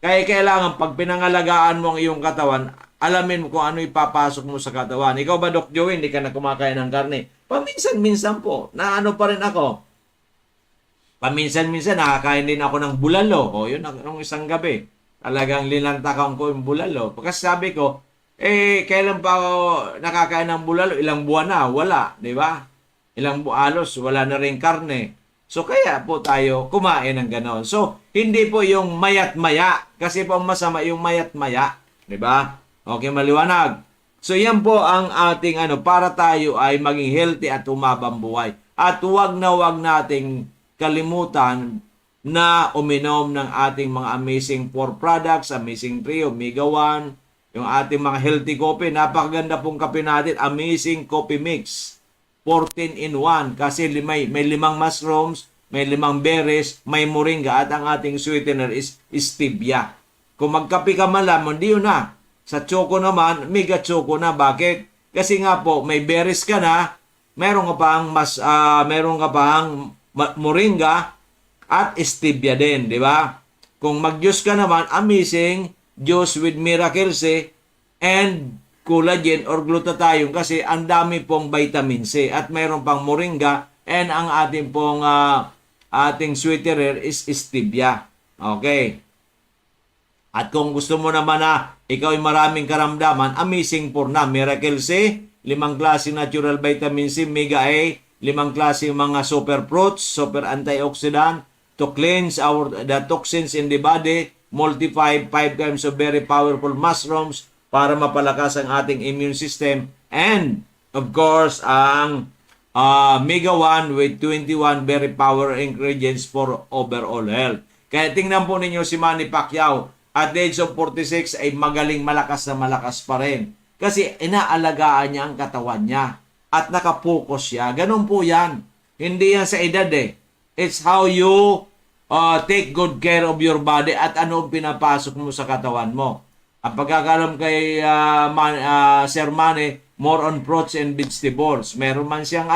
S2: Kaya kailangan pag pinangalagaan mo ang iyong katawan, alamin mo kung ano ipapasok mo sa katawan. Ikaw ba, Doc Joey, hindi ka na kumakain ng karne? Paminsan-minsan po, na pa rin ako. Paminsan-minsan, nakakain din ako ng bulalo. O, yun, nung isang gabi. Talagang linantakan ko yung bulalo. Kasi sabi ko, kailan pa ako nakakain ng bulalo? Ilang buwan na? Wala, di ba? Halos, wala na rin karne. So, kaya po tayo kumain ng ganon. So, hindi po yung mayat-maya. Kasi po masama yung mayat-maya. Diba? Okay, maliwanag. So, yan po ang ating para tayo ay maging healthy at umabang buhay. At wag nating kalimutan na uminom ng ating mga amazing 4 products, amazing 3, omega 1, yung ating mga healthy coffee. Napakaganda pong kape natin, amazing coffee mix. 14 in 1 kasi may 5 mushrooms, may 5 berries, may moringa at ang ating sweetener is stevia. Kung magkape ka man lang, hindi yun na. Sa choco naman, mega choco na. Bakit? Kasi nga po, may berries ka na, meron ka pang moringa at stevia din, di ba? Kung mag-juice ka naman, amazing juice with Miracle C and collagen or glutathione kasi ang dami pong vitamin C at mayroon pang moringa and ang ating pong ating sweetener is stevia. Okay. At kung gusto mo naman na ikaw ay maraming karamdaman, amazing for na Miracle C, 5 klase natural vitamin C, Mega A, 5 klase mga super fruits, super antioxidant to cleanse the toxins in the body, multiply 5 times of very powerful mushrooms, para mapalakas ang ating immune system. And, of course, ang Mega 1 with 21 very power ingredients for overall health. Kaya tingnan po ninyo si Manny Pacquiao at the age of 46 ay magaling malakas na malakas pa rin. Kasi inaalagaan niya ang katawan niya at nakapokus siya. Ganun po yan. Hindi yan sa edad eh. It's how you take good care of your body at ano ang pinapasok mo sa katawan mo. Ang pagkakalam kay Sir Manny, more on fruits and vegetables. Meron man siyang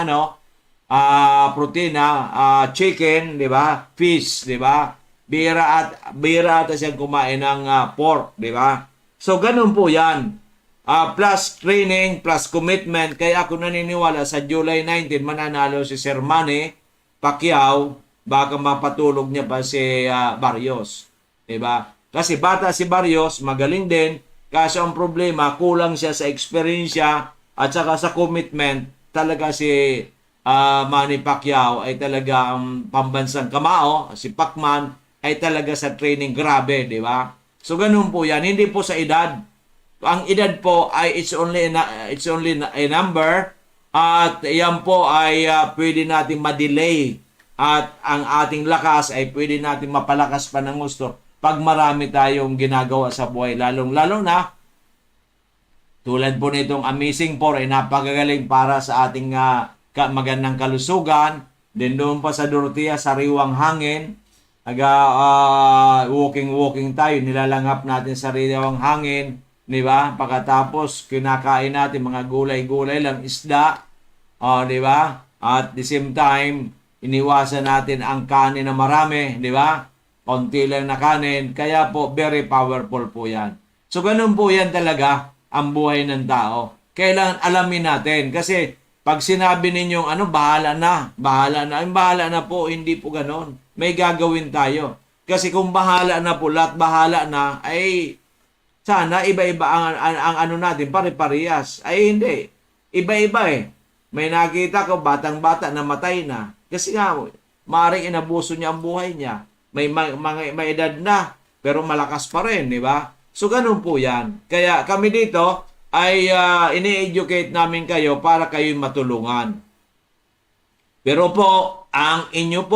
S2: protina, chicken, di ba? Fish, di ba? Bira at siyang kumain ng pork, di ba? So, ganun po yan. Plus training, plus commitment. Kaya ako naniniwala sa July 19, mananalo si Sir Manny Pacquiao. Baka mapatulog niya pa si Barrios. Di ba? Kasi bata si Barrios, magaling din. Kasi ang problema, kulang siya sa experience at saka sa commitment. Talaga si Manny Pacquiao ay talaga ang pambansang kamao. Si Pacman ay talaga sa training grabe, di ba? So ganun po yan. Hindi po sa edad. Ang edad po ay it's only a number at yan po ay pwede nating ma-delay at ang ating lakas ay pwede nating mapalakas pa ng gusto pag marami tayong ginagawa sa buhay. Lalong-lalo na tulad po nitong Amazing 4 ay napakagaling para sa ating magandang kalusugan. Then doon pa sa Dorotea, sariwang hangin. Walking tayo, nilalanghap natin sariwang hangin. Di ba? Pagkatapos, kinakain natin mga gulay-gulay lang, isda. Di ba? At the same time, iniwasan natin ang kanin na marami. Di ba? Konti lang na kanin. Kaya po, very powerful po yan. So, ganun po yan talaga ang buhay ng tao. Kailangan alamin natin. Kasi, pag sinabi ninyong, bahala na. Yung bahala na po, hindi po ganun. May gagawin tayo. Kasi kung bahala na po, lahat bahala na, ay sana iba-iba ang natin, pare-parehas. Ay hindi. Iba-iba eh. May nakita ko, batang-bata na matay na. Kasi nga, maaaring inabuso niya ang buhay niya. May edad na, pero malakas pa rin, di ba? So, ganun po yan. Kaya kami dito ay ini-educate namin kayo para kayo'y matulungan. Pero po, ang inyo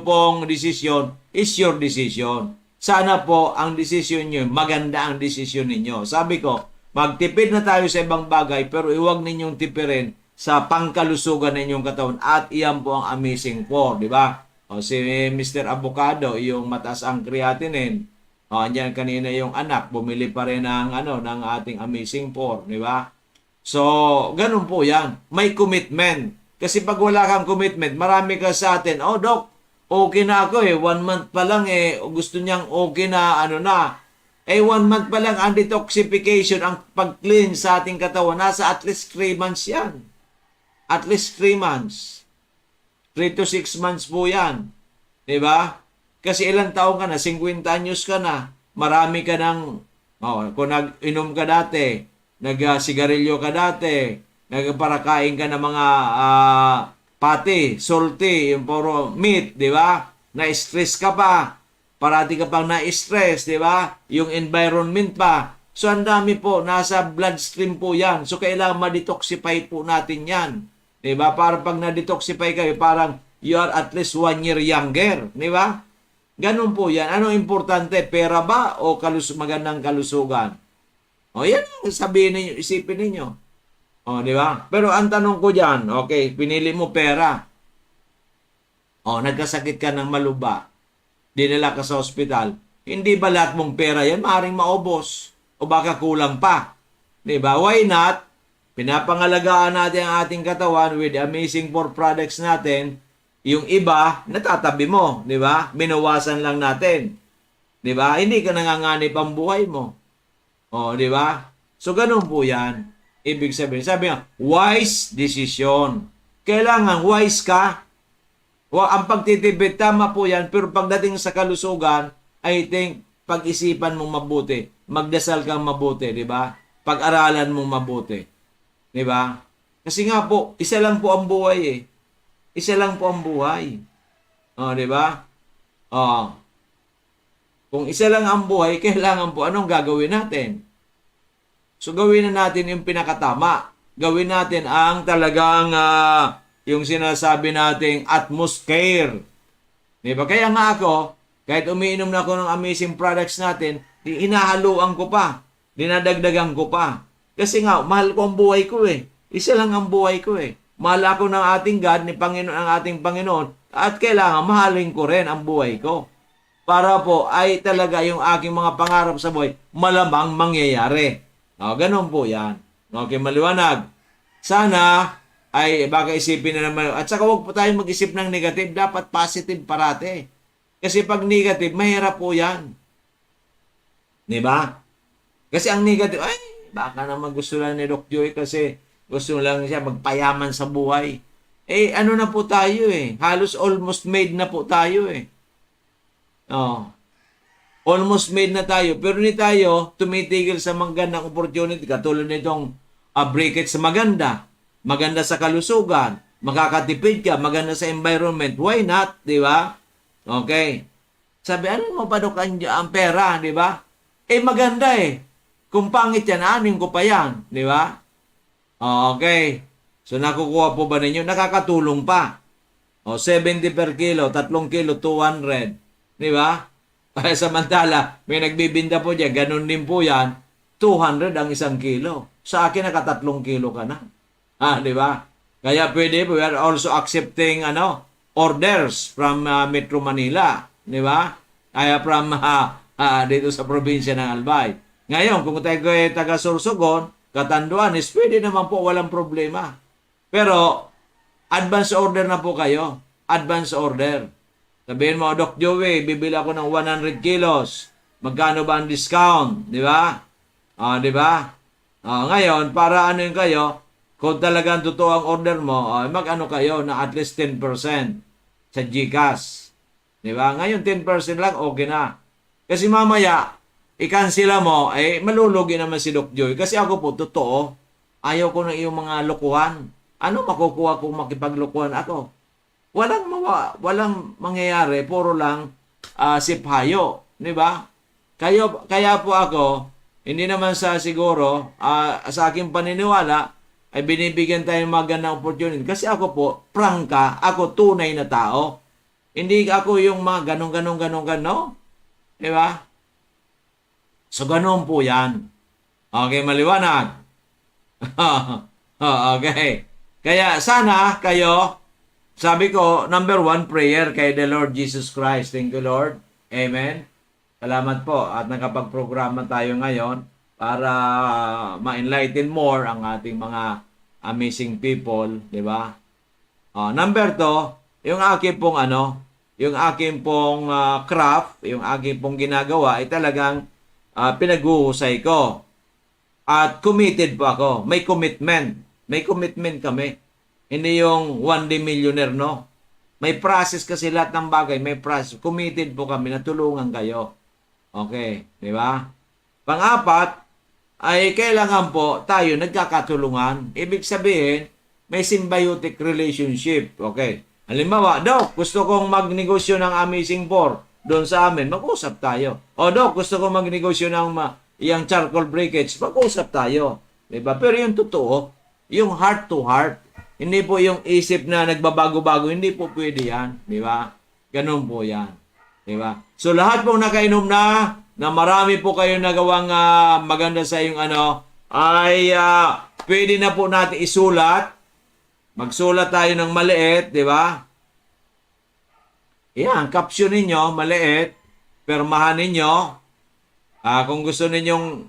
S2: pong desisyon is your decision. Sana po ang desisyon nyo, maganda ang desisyon ninyo. Sabi ko, magtipid na tayo sa ibang bagay, pero iwag ninyong tipirin sa pangkalusugan ninyong katawan. At iyan po ang Amazing 4, di ba? Si Mr. Avocado, yung mataas ang creatinine. Andiyan kanina yung anak, bumili pa rin ng ating Amazing 4, di ba? So, ganun po yan. May commitment. Kasi pag wala kang commitment, marami ka sa atin, Doc, okay na ako 1 month pa lang gusto niyang okay na 1 month pa lang ang detoxification, ang pag-clean sa ating katawan, nasa at least 3 months yan. At least 3 months. 3 to 6 months po yan. Diba? Kasi ilang taon ka na, 50 anyos ka na, marami ka ng, kung nag-inom ka dati, nag-sigarilyo ka dati, nagparakain ka ng mga pati, salty, yung puro meat, di ba? Na-stress ka pa. Parati ka pang na-stress, di ba? Yung environment pa. So, ang dami po, nasa bloodstream po yan. So, kailangan ma-detoxify po natin yan. Di ba? Para pag na-detoxify kayo, parang you are at least 1 year younger. Di ba? Ganun po yan. Ano importante? Pera ba o magandang kalusugan? Yan ang sabihin ninyo, isipin ninyo. Di ba? Pero ang tanong ko diyan, okay, pinili mo pera. Nagkasakit ka ng maluba. Dinala ka sa ospital. Hindi ba lahat mong pera yan maaaring maubos? O baka kulang pa? Di ba? Why not? Pinapangalagaan natin ang ating katawan with Amazing 4 products natin. Yung iba, natatabi mo. Di ba? Binawasan lang natin. Di ba? Hindi ka nanganganib ang buhay mo. Di ba? So, ganun po yan. Ibig sabihin, sabi nga, wise decision. Kailangan wise ka. Ang pagtitipid, tama po yan. Pero pagdating sa kalusugan, I think, pag-isipan mong mabuti. Magdasal kang mabuti, di ba? Pag-aralan mong mabuti. Di ba? Kasi nga po, isa lang po ang buhay eh. Isa lang po ang buhay. Di ba? Kung isa lang ang buhay, kailangan po, anong gagawin natin? So gawin na natin yung pinakatama. Gawin natin ang talagang yung sinasabi nating atmosphere. Di ba? Kaya nga ako, kahit umiinom na ako ng amazing products natin, inahaluan ko pa. Dinadagdagan ko pa. Kasi nga, mahal ko ang buhay ko eh. Isa lang ang buhay ko eh. Mahal ako ng ating God, ni Panginoon ang ating Panginoon, at kailangan mahalin ko rin ang buhay ko. Para po ay talaga yung aking mga pangarap sa buhay, malamang mangyayari. Ganun po yan. Okay, maliwanag. Sana ay baka isipin na naman. At saka huwag po tayo mag-isip ng negative. Dapat positive parate. Kasi pag negative, mahirap po yan. Di ba? Kasi ang negative, ay, baka naman gusto lang ni Doc Joy kasi gusto lang siya magpayaman sa buhay. Ano na po tayo eh. Halos almost made na po tayo eh. Almost made na tayo. Pero hindi tayo tumitigil sa magandang opportunity. Katulad nitong bracket sa maganda. Maganda sa kalusugan. Makakatipid ka. Maganda sa environment. Why not? Di ba? Okay. Sabi, ano mo pa Dok ang pera? Di ba? Maganda eh. Kung pangit yan, anin ko pa yan. Di ba? Okay. So, nakukuha po ba ninyo? Nakakatulong pa. 70 per kilo, 3 kilo, 200. Di ba? Kaya samantala, may nagbibinda po dyan, ganun din po yan, 200 ang 1 kilo. Sa akin, naka 3 kilo ka na. Di ba? Kaya pwede po, we are also accepting orders from Metro Manila. Di ba? Kaya from dito sa probinsya ng Albay. Ngayon, kung tayo ay taga Sorsogon, Catanduanes, pwede naman po, walang problema. Pero, advance order na po kayo. Advance order. Sabihin mo, Doc Joey, bibili ako ng 100 kilos. Magkano ba ang discount? Di ba? Di ba? Ngayon, para ano yung kayo, kung talagang totoo ang order mo, mag-ano kayo na at least 10% sa GCash. Di ba? Ngayon, 10% lang, okay na. Kasi mamaya, i-cancela mo, malulugi naman si Doc Joy. Kasi ako po, totoo, ayaw ko ng iyong mga lokohan. Ano makukuha kung makipaglokohan ako? Walang mangyayari, puro lang siphayo. Di ba? Kaya po ako, hindi naman sa siguro, sa aking paniniwala, ay binibigyan tayo ng magandang opportunity. Kasi ako po, prangka, ako tunay na tao. Hindi ako yung mga ganong. Di ba? So, ganun po yan. Okay, maliwanag. Okay. Kaya sana kayo, sabi ko, number 1, prayer kay the Lord Jesus Christ. Thank you, Lord. Amen. Salamat po. At nakapag-programa tayo ngayon para ma-enlighten more ang ating mga amazing people. Di ba? Number 2, yung aking pong craft, yung aking pong ginagawa ay talagang pinag-uusay ko. At committed po ako. May commitment. May commitment kami. Hindi yung one day millionaire, no? May process kasi lahat ng bagay. May process. Committed po kami na tulungan kayo. Okay. Di ba? Pang-apat, ay kailangan po tayo nagkakatulungan. Ibig sabihin, may symbiotic relationship. Okay. Halimbawa, Doc, gusto kong magnegosyo ng Amazing 4 doon sa amin. Mag-usap tayo. O Doc, gusto kong magnegosyo ng yung charcoal breakage. Mag-usap tayo. Diba? Pero yung totoo, yung heart to heart. Hindi po yung isip na nagbabago-bago. Hindi po pwede yan. Diba? Ganun po yan. Diba? So lahat po nakainom na marami po kayo nagawang maganda sa yung ay pwede na po natin isulat. Magsulat tayo ng maliit, di ba? Yan, caption ninyo, maliit. Permahan ninyo. Kung gusto ninyong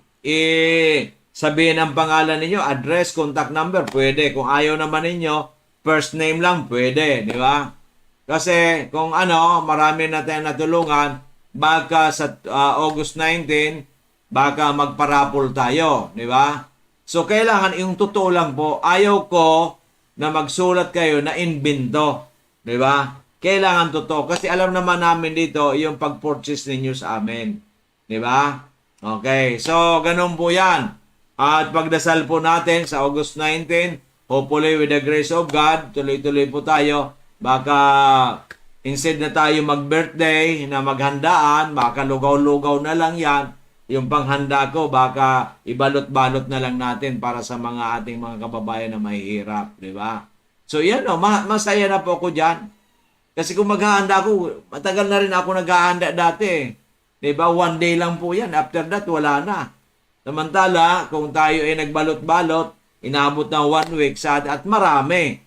S2: sabihin ang pangalan ninyo, address, contact number, pwede. Kung ayaw naman ninyo, first name lang, pwede, di ba? Kasi kung marami na tayong natulungan, baka sa August 19, baka magparapol tayo, di ba? So, kailangan yung totoo lang po, ayaw ko na magsulat kayo na invento, di ba? Kailangan totoo. Kasi alam naman namin dito yung pag-purchase ninyo sa amin. Di ba? Okay. So, ganun po yan. At pagdasal po natin sa August 19, hopefully with the grace of God, tuloy-tuloy po tayo. Baka instead na tayo mag-birthday, na maghandaan, baka lugaw-lugaw na lang yan. yung panghanda ko, baka ibalot-balot na lang natin para sa mga ating mga kababayan na mahihirap, di ba? So yan o, masaya na po ako dyan. Kasi kung maghahanda ako, matagal na rin ako naghahanda dati eh. Di ba? One day lang po yan. After that, wala na. Samantala, kung tayo ay nagbalot-balot, inabot ng 1 week at marami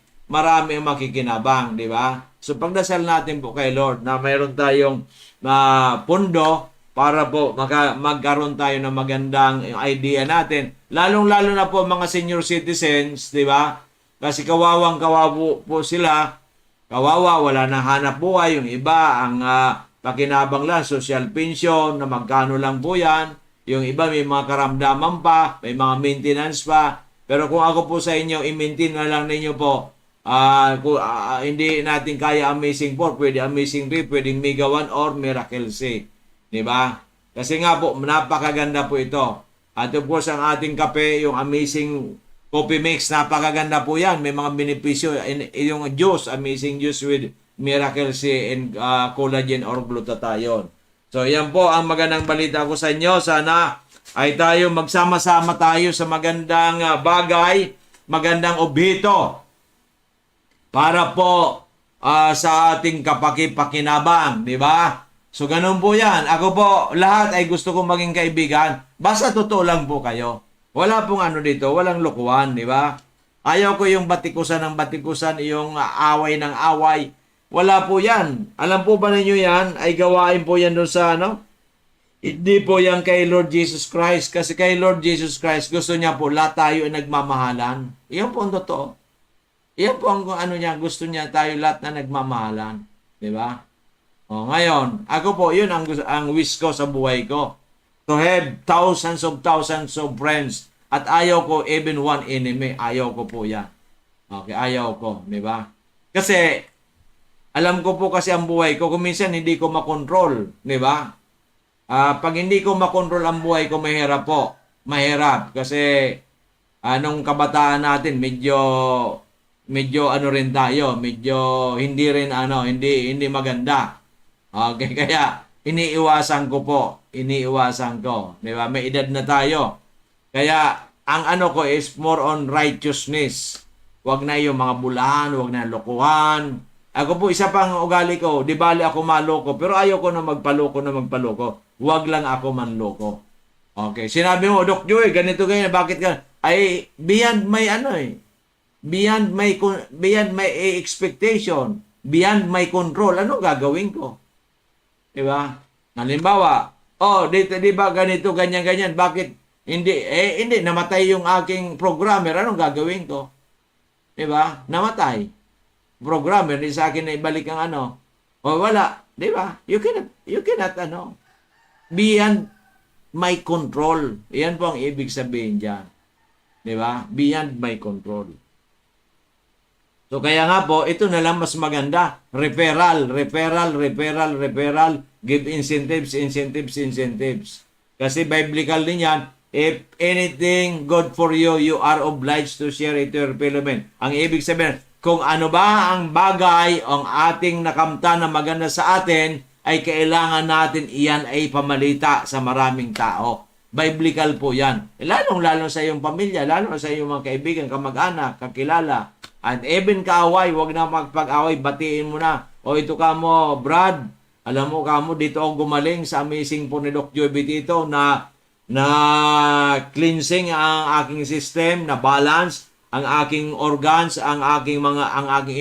S2: ang makikinabang, di ba? So pagdasal natin po kay Lord na mayroon tayong pundo para po magkaroon tayo ng magandang idea natin. Lalong-lalo na po mga senior citizens, di ba? Kasi kawawang-kawawa po sila. Kawawa, wala nang hanap buhay. Yung iba, ang pakinabang lang, social pension, na magkano lang po yan. Yung iba, may mga karamdaman pa, may mga maintenance pa. Pero kung ako po sa inyo, i-maintain na lang ninyo po. Hindi natin kaya Amazing 4, pwede Amazing 3, pwede Mega 1 or Miracle C. Diba? Kasi nga po, napakaganda po ito. At of course, ang ating kape, yung Amazing Coffee Mix, napakaganda po yan. May mga benepisyo. Yung juice, Amazing Juice with Miracle C and collagen or glutathione. So, yan po ang magandang balita ko sa inyo. Sana ay tayo magsama-sama tayo sa magandang bagay, magandang obhito para po sa ating kapakipakinabang, di ba? So, ganun po yan. Ako po, lahat ay gusto kong maging kaibigan. Basta totoo lang po kayo. Wala pong ano dito, walang lokohan, di ba? Ayaw ko yung batikusan ng batikusan, yung away ng away. Wala po yan. Alam po ba ninyo yan? Ay gawain po yan doon sa ano? Hindi po yan kay Lord Jesus Christ. Kasi kay Lord Jesus Christ, gusto niya po lahat tayo ay nagmamahalan. Iyan po ang totoo. Iyan po ang ano niya, gusto niya tayo lahat na nagmamahalan. Di ba? O, ngayon, ako po, yun ang wish ko sa buhay ko. To have thousands of friends. At ayaw ko even one enemy. Ayaw ko po yan. Okay, ayaw ko. Di ba? Kasi, alam ko po kasi ang buhay ko, kung minsan hindi ko makontrol. Di ba? Pag hindi ko makontrol ang buhay ko, mahirap po. Mahirap. Kasi, nung kabataan natin, medyo ano rin tayo. Medyo hindi rin hindi maganda. Okay, kaya iniiwasan ko po. Iniiwasan ko. Di ba? May edad na tayo. Kaya, ang ano ko is more on righteousness. Huwag na yung mga bulahan, huwag na lokohan. Ako po, isa pang ugali ko, di bali ako maloko, pero ayaw ko na magpaloko. Huwag lang ako manloko. Okay, sinabi mo, Doc Joey, ganito ganyan, bakit ka? Ay, beyond my beyond my expectation, beyond my control, ano gagawin ko? Di ba? Halimbawa, di ba ganito, ganyan, bakit? Hindi, namatay yung aking programmer, anong gagawin ko? Di ba? Namatay. Programmer, di sa akin na ibalik ang ano. O wala. Di ba? You cannot beyond my control. Yan po ang ibig sabihin dyan. Di ba? Beyond my control. So kaya nga po, ito na lang mas maganda. Referral. Give incentives. Kasi biblical din yan. If anything good for you, you are obliged to share it to your fellow men. Ang ibig sabihin, kung ano ba ang bagay ang ating nakamta na maganda sa atin, ay kailangan natin iyan ay pamalita sa maraming tao. Biblical po yan. Lalong-lalo sa iyong pamilya, lalo sa iyong mga kaibigan, kamag-anak, kakilala. And even kaaway, huwag na magpag-away, batiin mo na. O ito ka mo, Brad, alam mo ka mo, dito ako gumaling sa Amazing po ni Doc Joey Bitito na cleansing ang aking system, na balance ang aking organs, ang aking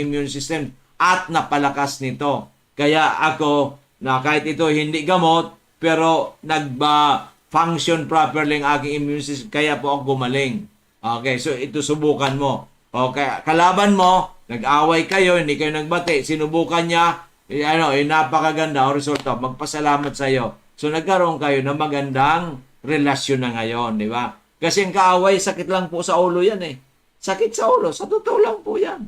S2: immune system at napalakas nito. Kaya ako na kahit ito hindi gamot pero function properly ang aking immune system, kaya po ako gumaling. Okay, so ito subukan mo. Okay, kalaban mo, nag-away kayo, hindi kayo nagbati, sinubukan niya, napakaganda ang resulta, magpasalamat sa iyo. So nagkaroon kayo ng magandang relasyon na ngayon, di ba? Kasi ang kaaway, sakit lang po sa ulo yan eh. Sakit sa ulo, sa totoo lang po yan.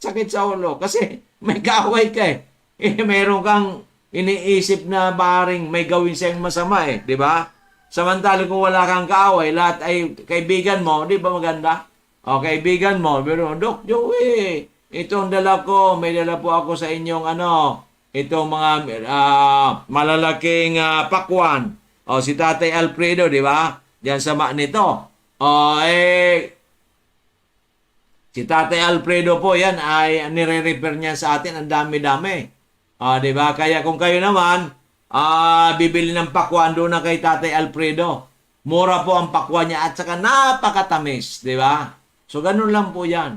S2: Sakit sa ulo, kasi may kaaway ka eh. Meron kang iniisip na baring may gawin siyang masama eh, di ba? Samantala kung wala kang kaaway, lahat ay kaibigan mo, di ba maganda? O kaibigan mo, pero Doc Joey, itong dala ko, may dala po ako sa inyong itong mga malalaking pakwan.
S6: O, si Tatay Alfredo, di ba? Diyan sa nito. O, si Tatay Alfredo po, yan, ay nire-refer niya sa atin. Ang dami-dami. O, di ba? Kaya kung kayo naman, bibili ng pakwan doon na kay Tatay Alfredo. Mura po ang pakwan niya at saka napakatamis, di ba? So, ganun lang po yan.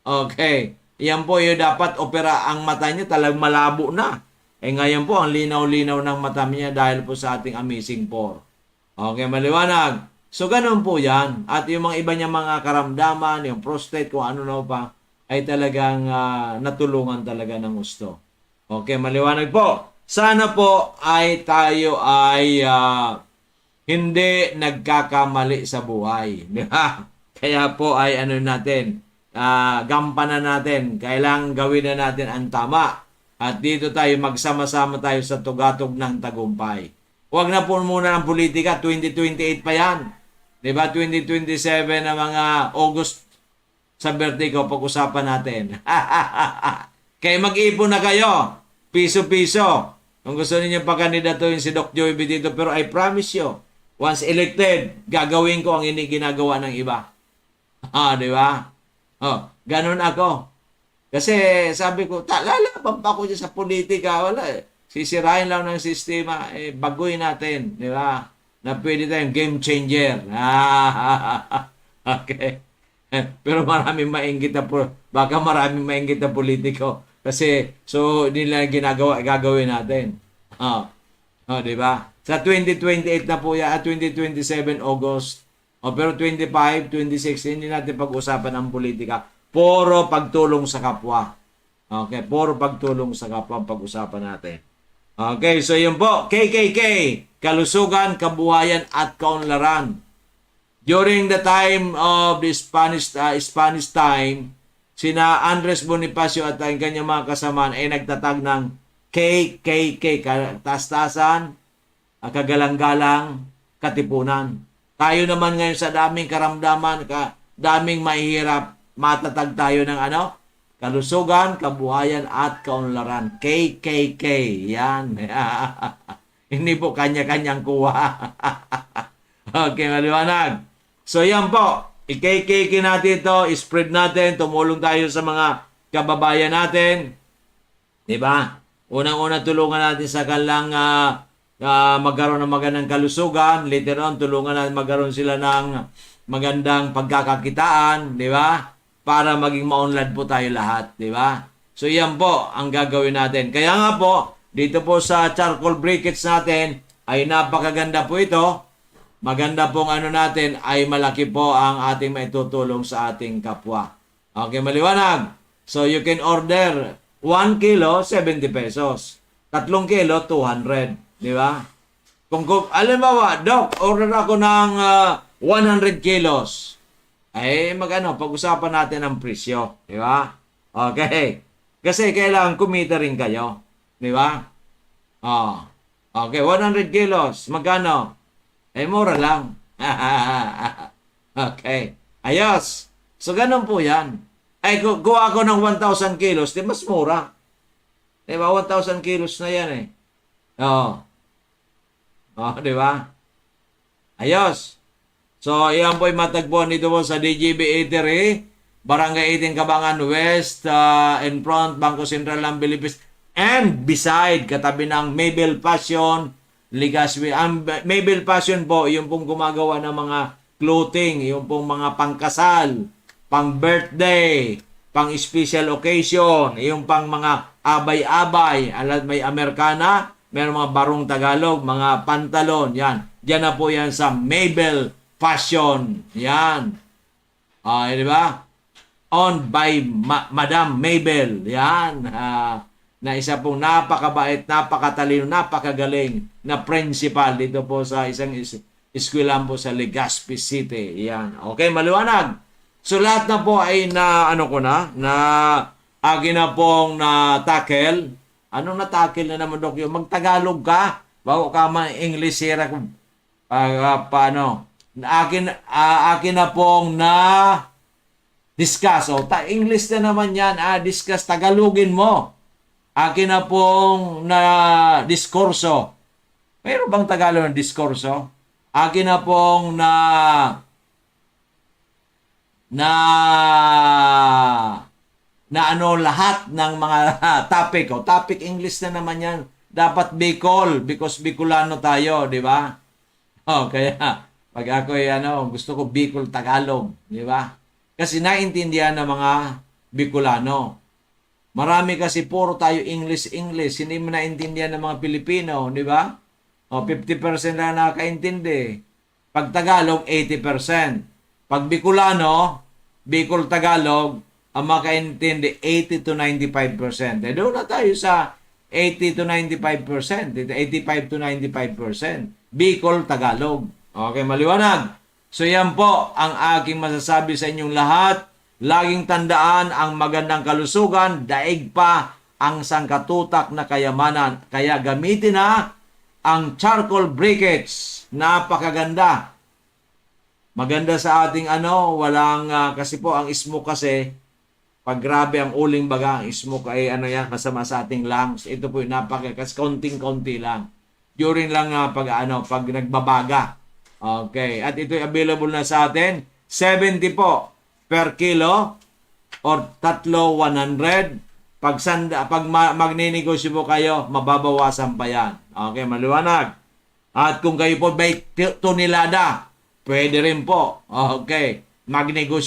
S6: Okay. Yan po yung dapat opera ang mata niya talagang malabo na. Ngayon po, ang linaw-linaw ng mata niya dahil po sa ating Amazing 4. Okay, maliwanag. So, ganun po yan. At yung mga iba niya mga karamdaman, yung prostate, kung ano na pa, ay talagang natulungan talaga ng gusto. Okay, maliwanag po. Sana po ay tayo ay hindi nagkakamali sa buhay. Di ba? Kaya po ay ano natin, gampanan natin. Kailangan gawin na natin ang tama. At dito tayo, magsama-sama tayo sa tugatog ng tagumpay. Huwag na po muna ng politika, 2028 pa yan. Diba? 2027 na mga August sa birthday ko, pag-usapan natin. Kaya mag-ipon na kayo, piso-piso. Kung gusto niyo pakandidatuhin si Doc Joey Betito, pero I promise you, once elected, gagawin ko ang hindi ginagawa ng iba. Di ba? Ganun ako. Kasi sabi ko, lalaban pa ako dyan sa politika. Wala eh. Sisirain lang ng sistema. Baguhin natin. Di ba? Na pwede tayong game changer. Okay. Pero maraming mainggit na baka maraming mainggit na politiko. Kasi, so, hindi lang gagawin natin. Di ba? Sa 2028 na po yan, 2027 August. Pero 25, 26, hindi natin pag-usapan ang politika. Puro pagtulong sa kapwa. Okay, puro pagtulong sa kapwa ang pag-usapan natin. Okay, so yun po, KKK, Kalusugan, Kabuhayan at Kaunlaran. During the time of the Spanish time, sina Andres Bonifacio at ang kanyang mga kasamaan ay nagtatag ng KKK, Katastasan, Kagalang-galang, Katipunan. Tayo naman ngayon sa daming karamdaman, daming mahihirap, matatag tayo ng Kalusugan, Kabuhayan at Kaunlaran. KKK. Yan. Hindi po kanya-kanyang kuha. Okay, maliwanag. So yan po. I-KKK natin ito, i-spread natin, tumulong tayo sa mga kababayan natin. Diba? Unang-una tulungan natin sa kanilang magkaroon ng magandang kalusugan. Later on, tulungan natin magkaroon sila ng magandang pagkakakitaan. Diba? Para maging maunlad po tayo lahat, di ba? So yan po ang gagawin natin. Kaya nga po, dito po sa charcoal briquettes natin ay napakaganda po ito. Maganda pong natin ay malaki po ang ating maitutulong sa ating kapwa. Okay, maliwanag. So you can order 1 kilo, 70 pesos. 3 kilo, 200. Di ba? Kung alam mo ba, Doc, order ako ng 100 kilos. Pag-usapan natin ang presyo. Di ba? Okay. Kasi kailangan kumita rin kayo. Di ba? Okay, 100 kilos. Magkano? Mura lang. Okay. Ayos. So, ganun po yan. Kuha ako ng 1,000 kilos, di mas mura. Di ba? 1,000 kilos na yan eh. Di ba? Ayos. So, iyan po'y matagpuan dito po sa DGB Eatery, Barangay 18 Cabangan West, in front, Bangko Sentral ng Philippines, and beside, katabi ng Mabel Passion, Legazpi. Ang Mabel Passion po, yung pong gumagawa ng mga clothing, yung pong mga pangkasal, pang birthday, pang special occasion, yung pang mga abay-abay, alat may Amerikana, meron mga barong Tagalog, mga pantalon, yan. Diyan na po yan sa Mabel Passion. Yan. Di ba? Owned by Madam Mabel. Yan. Na isa pong napakabait, napakatalino, napakagaling na principal dito po sa isang eskwelahan po sa Legazpi City. Yan. Okay, maliwanag. So lahat na po ay na akin na pong na-tackle. Anong na-tackle na naman, Dok? Magtagalog ka. Bago ka man-English sira kung paano. Akin na pong discuss. English na naman yan. Discuss. Tagalogin mo. Akin na pong diskurso. Mayroon bang Tagalog ng diskurso? Akin na pong na ano lahat ng mga topic. O, topic English na naman yan. Dapat Bicol because Bicolano tayo, di ba? O, kaya pag ako gusto ko Bicol Tagalog, di ba? Kasi naintindihan ng mga Bicolano. Marami kasi puro tayo English, hindi mo naintindihan ng mga Pilipino, di ba? O, 50% lang nakakaintindi. Pag Tagalog, 80%. Pag Bicolano, Bicol Tagalog, ang makaintindi 80 to 95%. Doon na tayo sa 80 to 95%. 85 to 95%. Bicol Tagalog. Okay, maliwanag. So yan po ang aking masasabi sa inyong lahat. Laging tandaan ang magandang kalusugan, daig pa ang sangkatutak na kayamanan. Kaya gamitin na ang charcoal briquettes. Napakaganda. Maganda sa ating walang kasi po ang smoke kasi pag grabe ang uling baga, ang smoke ay masama sa ating lungs. Ito po yung kasi konting-konti lang. During lang pag nagbabaga. Okay, at ito available na sa atin 70 po per kilo or 100. Pag magninegosyo po kayo, mababawasan pa yan. Okay, maliwanag. At kung kayo po may tonelada, pwede rin po. Okay, magnegosyo